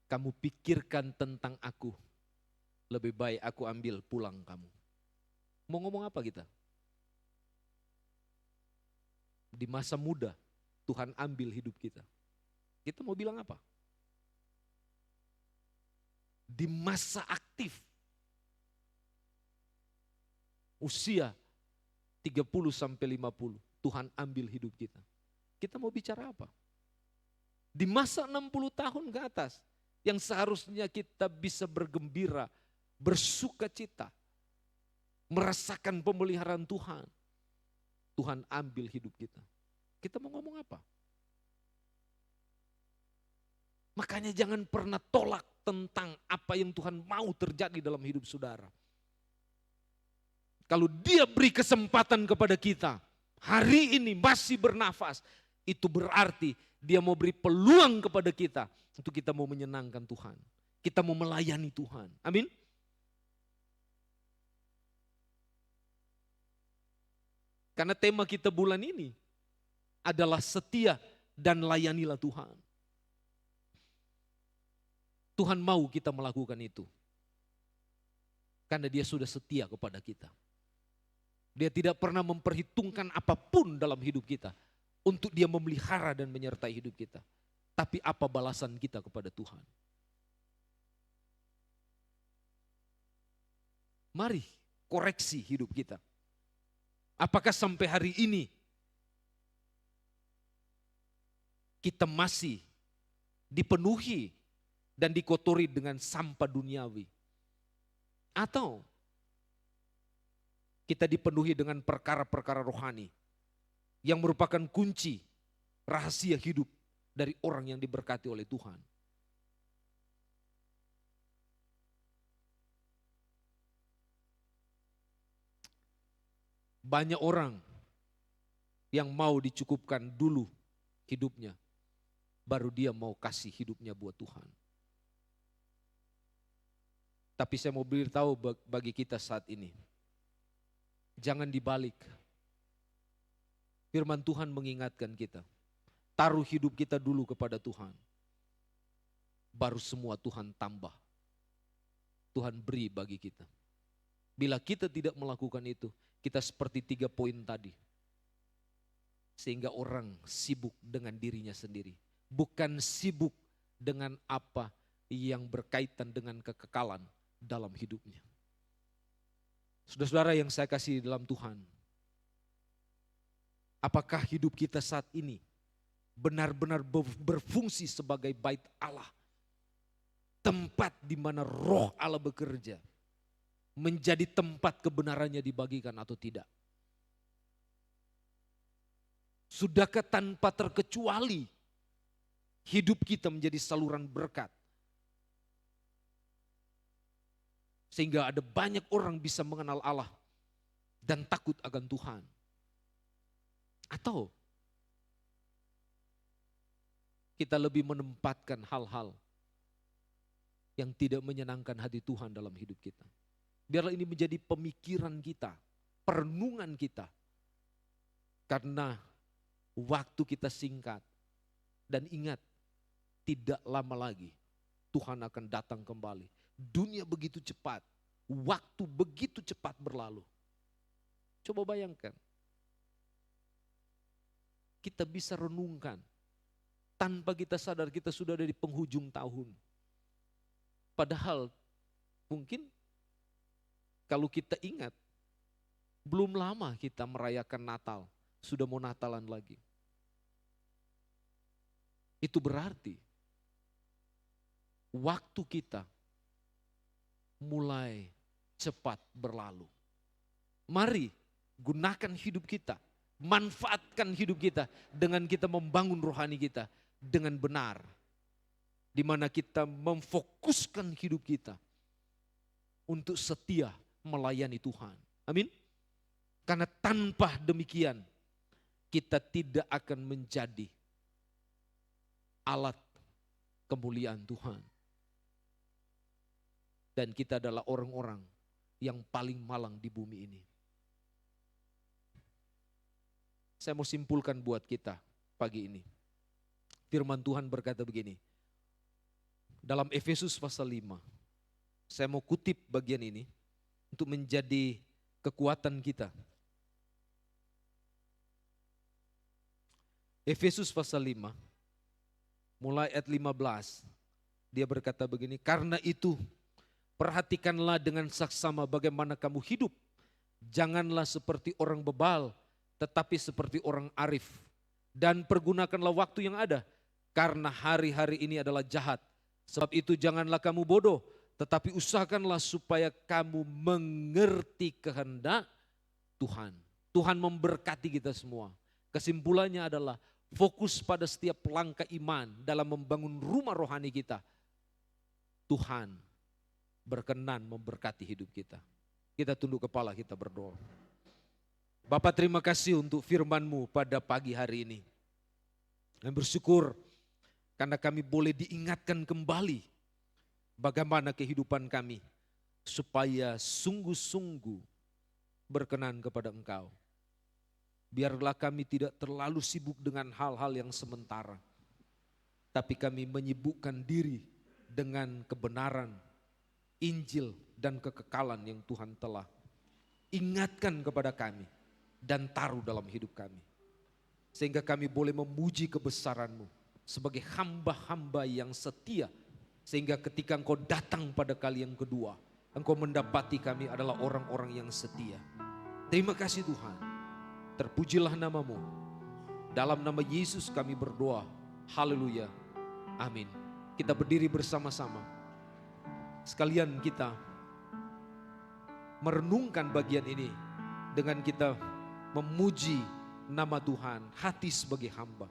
kamu pikirkan tentang aku, lebih baik aku ambil pulang kamu. Mau ngomong apa kita? Di masa muda Tuhan ambil hidup kita. Kita mau bilang apa? Di masa aktif, usia 30 sampai 50, Tuhan ambil hidup kita. Kita mau bicara apa? Di masa 60 tahun ke atas, yang seharusnya kita bisa bergembira, bersuka cita, merasakan pemeliharaan Tuhan. Tuhan ambil hidup kita. Kita mau ngomong apa? Makanya jangan pernah tolak tentang apa yang Tuhan mau terjadi dalam hidup saudara. Kalau Dia beri kesempatan kepada kita, hari ini masih bernafas, itu berarti Dia mau beri peluang kepada kita untuk kita mau menyenangkan Tuhan. Kita mau melayani Tuhan. Amin. Karena tema kita bulan ini adalah setia dan layanilah Tuhan. Tuhan mau kita melakukan itu. Karena Dia sudah setia kepada kita. Dia tidak pernah memperhitungkan apapun dalam hidup kita untuk Dia memelihara dan menyertai hidup kita. Tapi apa balasan kita kepada Tuhan? Mari koreksi hidup kita. Apakah sampai hari ini kita masih dipenuhi dan dikotori dengan sampah duniawi? Atau kita dipenuhi dengan perkara-perkara rohani yang merupakan kunci rahasia hidup dari orang yang diberkati oleh Tuhan? Banyak orang yang mau dicukupkan dulu hidupnya, baru dia mau kasih hidupnya buat Tuhan. Tapi saya mau beritahu bagi kita saat ini, jangan dibalik. Firman Tuhan mengingatkan kita, taruh hidup kita dulu kepada Tuhan, baru semua Tuhan tambah. Tuhan beri bagi kita. Bila kita tidak melakukan itu, kita seperti 3 poin tadi. Sehingga orang sibuk dengan dirinya sendiri. Bukan sibuk dengan apa yang berkaitan dengan kekekalan dalam hidupnya. Saudara-saudara yang saya kasih dalam Tuhan, apakah hidup kita saat ini benar-benar berfungsi sebagai bait Allah? Tempat di mana roh Allah bekerja. Menjadi tempat kebenarannya dibagikan atau tidak? Sudahkah tanpa terkecuali hidup kita menjadi saluran berkat? Sehingga ada banyak orang bisa mengenal Allah dan takut akan Tuhan. Atau kita lebih menempatkan hal-hal yang tidak menyenangkan hati Tuhan dalam hidup kita. Biarlah ini menjadi pemikiran kita, perenungan kita. Karena waktu kita singkat. Dan ingat, tidak lama lagi Tuhan akan datang kembali. Dunia begitu cepat, waktu begitu cepat berlalu. Coba bayangkan, kita bisa renungkan, tanpa kita sadar kita sudah ada di penghujung tahun. Padahal mungkin kalau kita ingat, belum lama kita merayakan Natal, sudah mau Natalan lagi. Itu berarti waktu kita mulai cepat berlalu. Mari gunakan hidup kita, manfaatkan hidup kita dengan kita membangun rohani kita dengan benar. Di mana kita memfokuskan hidup kita untuk setia melayani Tuhan. Amin. Karena tanpa demikian kita tidak akan menjadi alat kemuliaan Tuhan. Dan kita adalah orang-orang yang paling malang di bumi ini. Saya mau simpulkan buat kita pagi ini. Firman Tuhan berkata begini. Dalam Efesus pasal 5. Saya mau kutip bagian ini untuk menjadi kekuatan kita. Efesus pasal 5, mulai ayat 15, dia berkata begini, karena itu perhatikanlah dengan saksama bagaimana kamu hidup. Janganlah seperti orang bebal, tetapi seperti orang arif. Dan pergunakanlah waktu yang ada, karena hari-hari ini adalah jahat. Sebab itu janganlah kamu bodoh, tetapi usahakanlah supaya kamu mengerti kehendak Tuhan. Tuhan memberkati kita semua. Kesimpulannya adalah fokus pada setiap langkah iman dalam membangun rumah rohani kita. Tuhan berkenan memberkati hidup kita. Kita tunduk kepala, kita berdoa. Bapa, terima kasih untuk firman-Mu pada pagi hari ini. Dan bersyukur karena kami boleh diingatkan kembali bagaimana kehidupan kami supaya sungguh-sungguh berkenan kepada Engkau. Biarlah kami tidak terlalu sibuk dengan hal-hal yang sementara, tapi kami menyibukkan diri dengan kebenaran, Injil dan kekekalan yang Tuhan telah ingatkan kepada kami dan taruh dalam hidup kami. Sehingga kami boleh memuji kebesaran-Mu sebagai hamba-hamba yang setia. Sehingga ketika Engkau datang pada kali yang kedua, Engkau mendapati kami adalah orang-orang yang setia. Terima kasih Tuhan. Terpujilah namamu. Dalam nama Yesus kami berdoa. Haleluya. Amin. Kita berdiri bersama-sama. Sekalian kita merenungkan bagian ini dengan kita memuji nama Tuhan, hati sebagai hamba.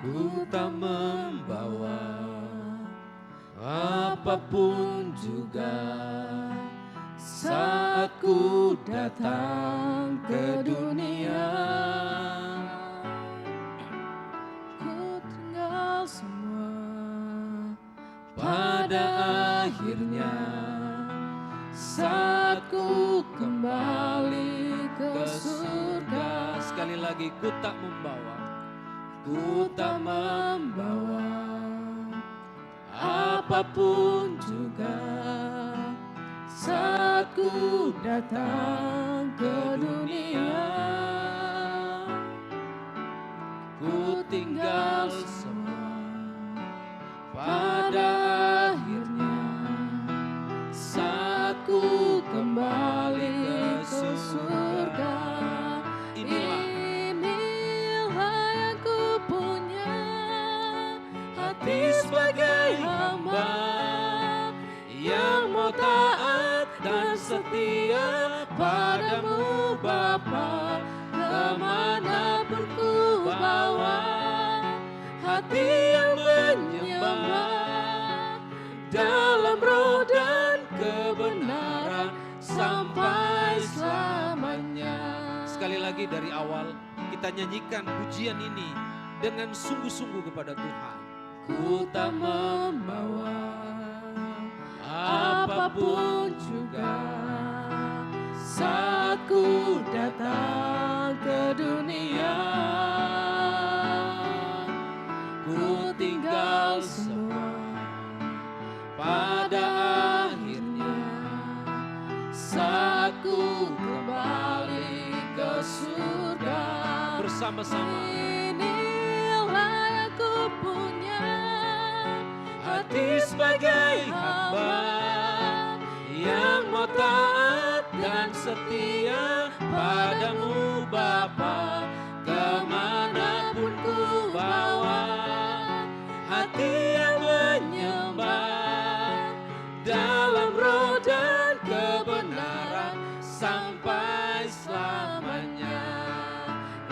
Ku tak membawa apapun juga saat ku datang ke dunia. Ku tinggal semua Pada akhirnya saat ku kembali ke surga. Sekali lagi, ku tak membawa. Ku tak membawa apapun juga saat ku datang ke dunia. Ku tinggal semua pada akhirnya saat ku kembali ke surga. Inilah yang ku punya, hati sebagai hamba yang mau taat dan setia padamu Bapa. Kemanapun ku bawa hati yang menyembah dalam roh dan kebenaran sampai selamanya. Sekali lagi dari awal kita nyanyikan pujian ini dengan sungguh-sungguh kepada Tuhan. Ku tak membawa apapun juga saat ku datang ke dunia. Ku tinggal semua pada akhirnya saat ku kembali ke surga. Bersama-sama. Inilah yang ku punya, Hati sebagai hamba yang mau taat dan setia padamu Bapa. Kemanapun ku bawa hati yang menyembah dalam roh dan kebenaran sampai selamanya.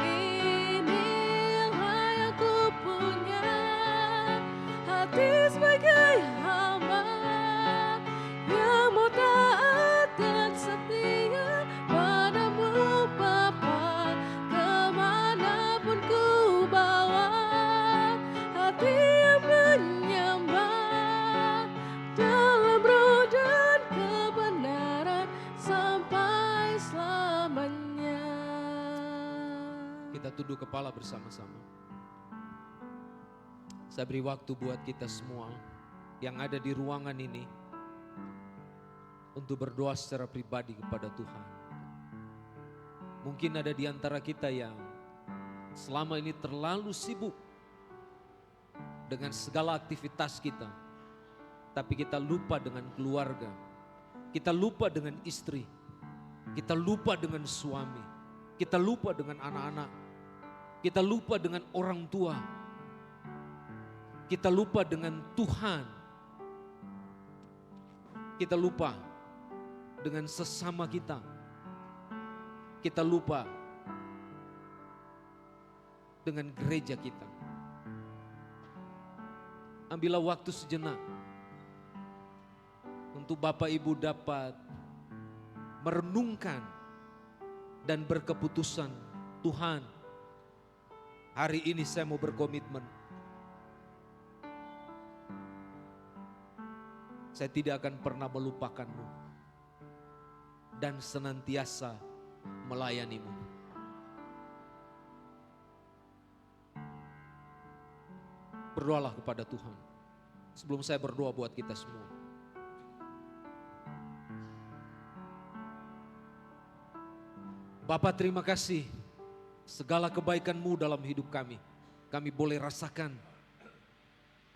inilah yang ku punya, hati sebagai hamba yang mau taat dan setia padamu Bapa. Kemanapun ku bawa hati yang menyembah dalam roh dan kebenaran sampai selamanya. Kita tunduk kepala bersama-sama. Saya beri waktu buat kita semua yang ada di ruangan ini untuk berdoa secara pribadi kepada Tuhan. Mungkin ada di antara kita yang selama ini terlalu sibuk dengan segala aktivitas kita, tapi kita lupa dengan keluarga, kita lupa dengan istri, kita lupa dengan suami, kita lupa dengan anak-anak, kita lupa dengan orang tua, kita lupa dengan Tuhan, kita lupa dengan sesama kita, kita lupa dengan gereja kita. Ambillah waktu sejenak untuk Bapak Ibu dapat merenungkan dan berkeputusan, Tuhan, hari ini saya mau berkomitmen. Saya tidak akan pernah melupakanmu dan senantiasa melayanimu. Berdoalah kepada Tuhan sebelum saya berdoa buat kita semua. Bapa, terima kasih segala kebaikan-Mu dalam hidup kami. Kami boleh rasakan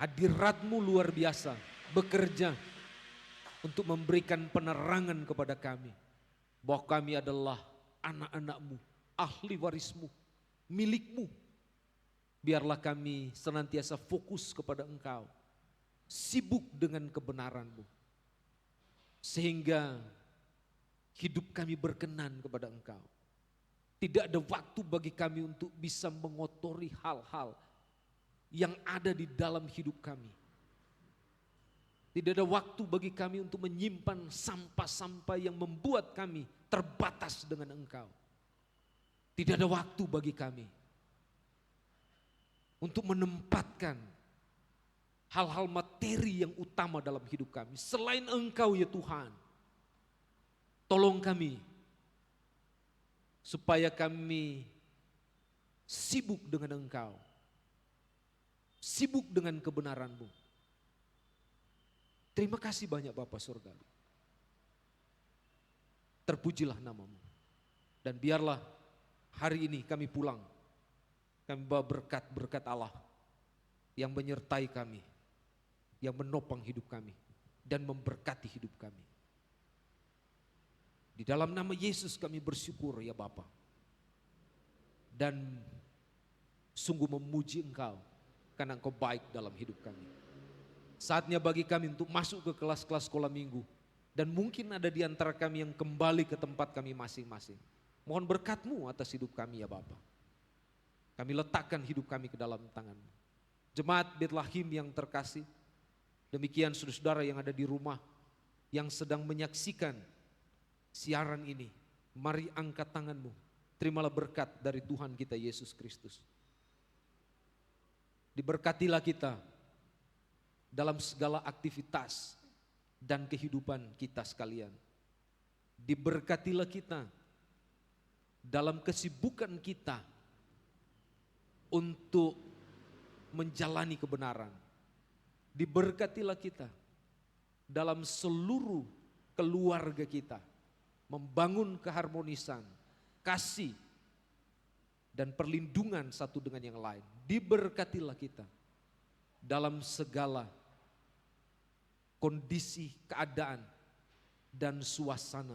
hadirat-Mu luar biasa bekerja untuk memberikan penerangan kepada kami bahwa kami adalah anak-anak-Mu, ahli waris-Mu, milik-Mu. Biarlah kami senantiasa fokus kepada Engkau, sibuk dengan kebenaran-Mu, sehingga hidup kami berkenan kepada Engkau. Tidak ada waktu bagi kami untuk bisa mengotori hal-hal yang ada di dalam hidup kami. Tidak ada waktu bagi kami untuk menyimpan sampah-sampah yang membuat kami terbatas dengan Engkau. Tidak ada waktu bagi kami untuk menempatkan hal-hal materi yang utama dalam hidup kami selain Engkau ya Tuhan. Tolong kami supaya kami sibuk dengan Engkau, sibuk dengan kebenaran-Mu. Terima kasih banyak Bapa Surgawi. Terpujilah nama-Mu. Dan biarlah hari ini kami pulang, kami bawa berkat-berkat Allah yang menyertai kami, yang menopang hidup kami dan memberkati hidup kami. Di dalam nama Yesus kami bersyukur ya Bapa. Dan sungguh memuji Engkau karena Engkau baik dalam hidup kami. Saatnya bagi kami untuk masuk ke kelas-kelas sekolah minggu. Dan mungkin ada di antara kami yang kembali ke tempat kami masing-masing. Mohon berkat-Mu atas hidup kami ya Bapa. Kami letakkan hidup kami ke dalam tangan-Mu. Jemaat Betlehem yang terkasih, demikian saudara-saudara yang ada di rumah, yang sedang menyaksikan siaran ini, mari angkat tanganmu, terimalah berkat dari Tuhan kita Yesus Kristus. Diberkatilah kita dalam segala aktivitas dan kehidupan kita sekalian. Diberkatilah kita dalam kesibukan kita untuk menjalani kebenaran. Diberkatilah kita dalam seluruh keluarga kita, membangun keharmonisan, kasih, dan perlindungan satu dengan yang lain. Diberkatilah kita dalam segala kondisi, keadaan, dan suasana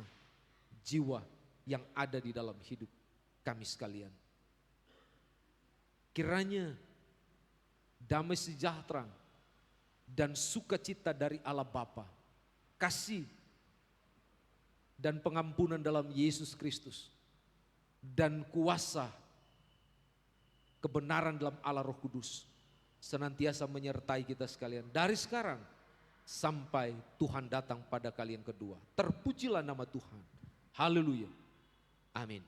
jiwa yang ada di dalam hidup kami sekalian. Kiranya damai sejahtera dan sukacita dari Allah Bapa, kasih dan pengampunan dalam Yesus Kristus, dan kuasa kebenaran dalam Allah Roh Kudus senantiasa menyertai kita sekalian dari sekarang sampai Tuhan datang pada kali yang kedua. Terpujilah nama Tuhan. Haleluya. Amin.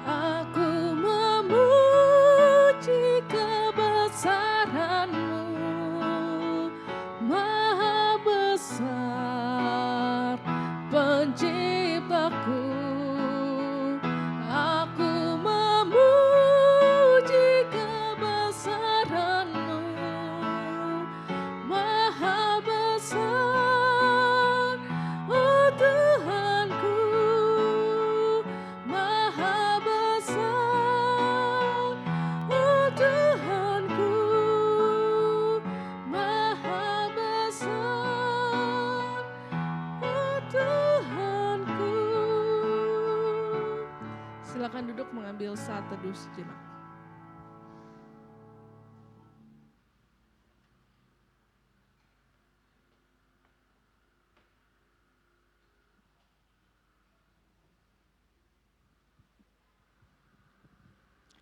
Aku memuji kebesaran-Mu, Maha besar Penciptaku. Aku memuji kebesaran-Mu, Maha besar, oh Tuhanku, Maha besar, oh Tuhanku, Maha besar, oh Tuhanku. Silakan duduk mengambil saat teduh sejenak.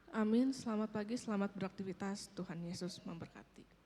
Amin, selamat pagi, selamat beraktivitas, Tuhan Yesus memberkati.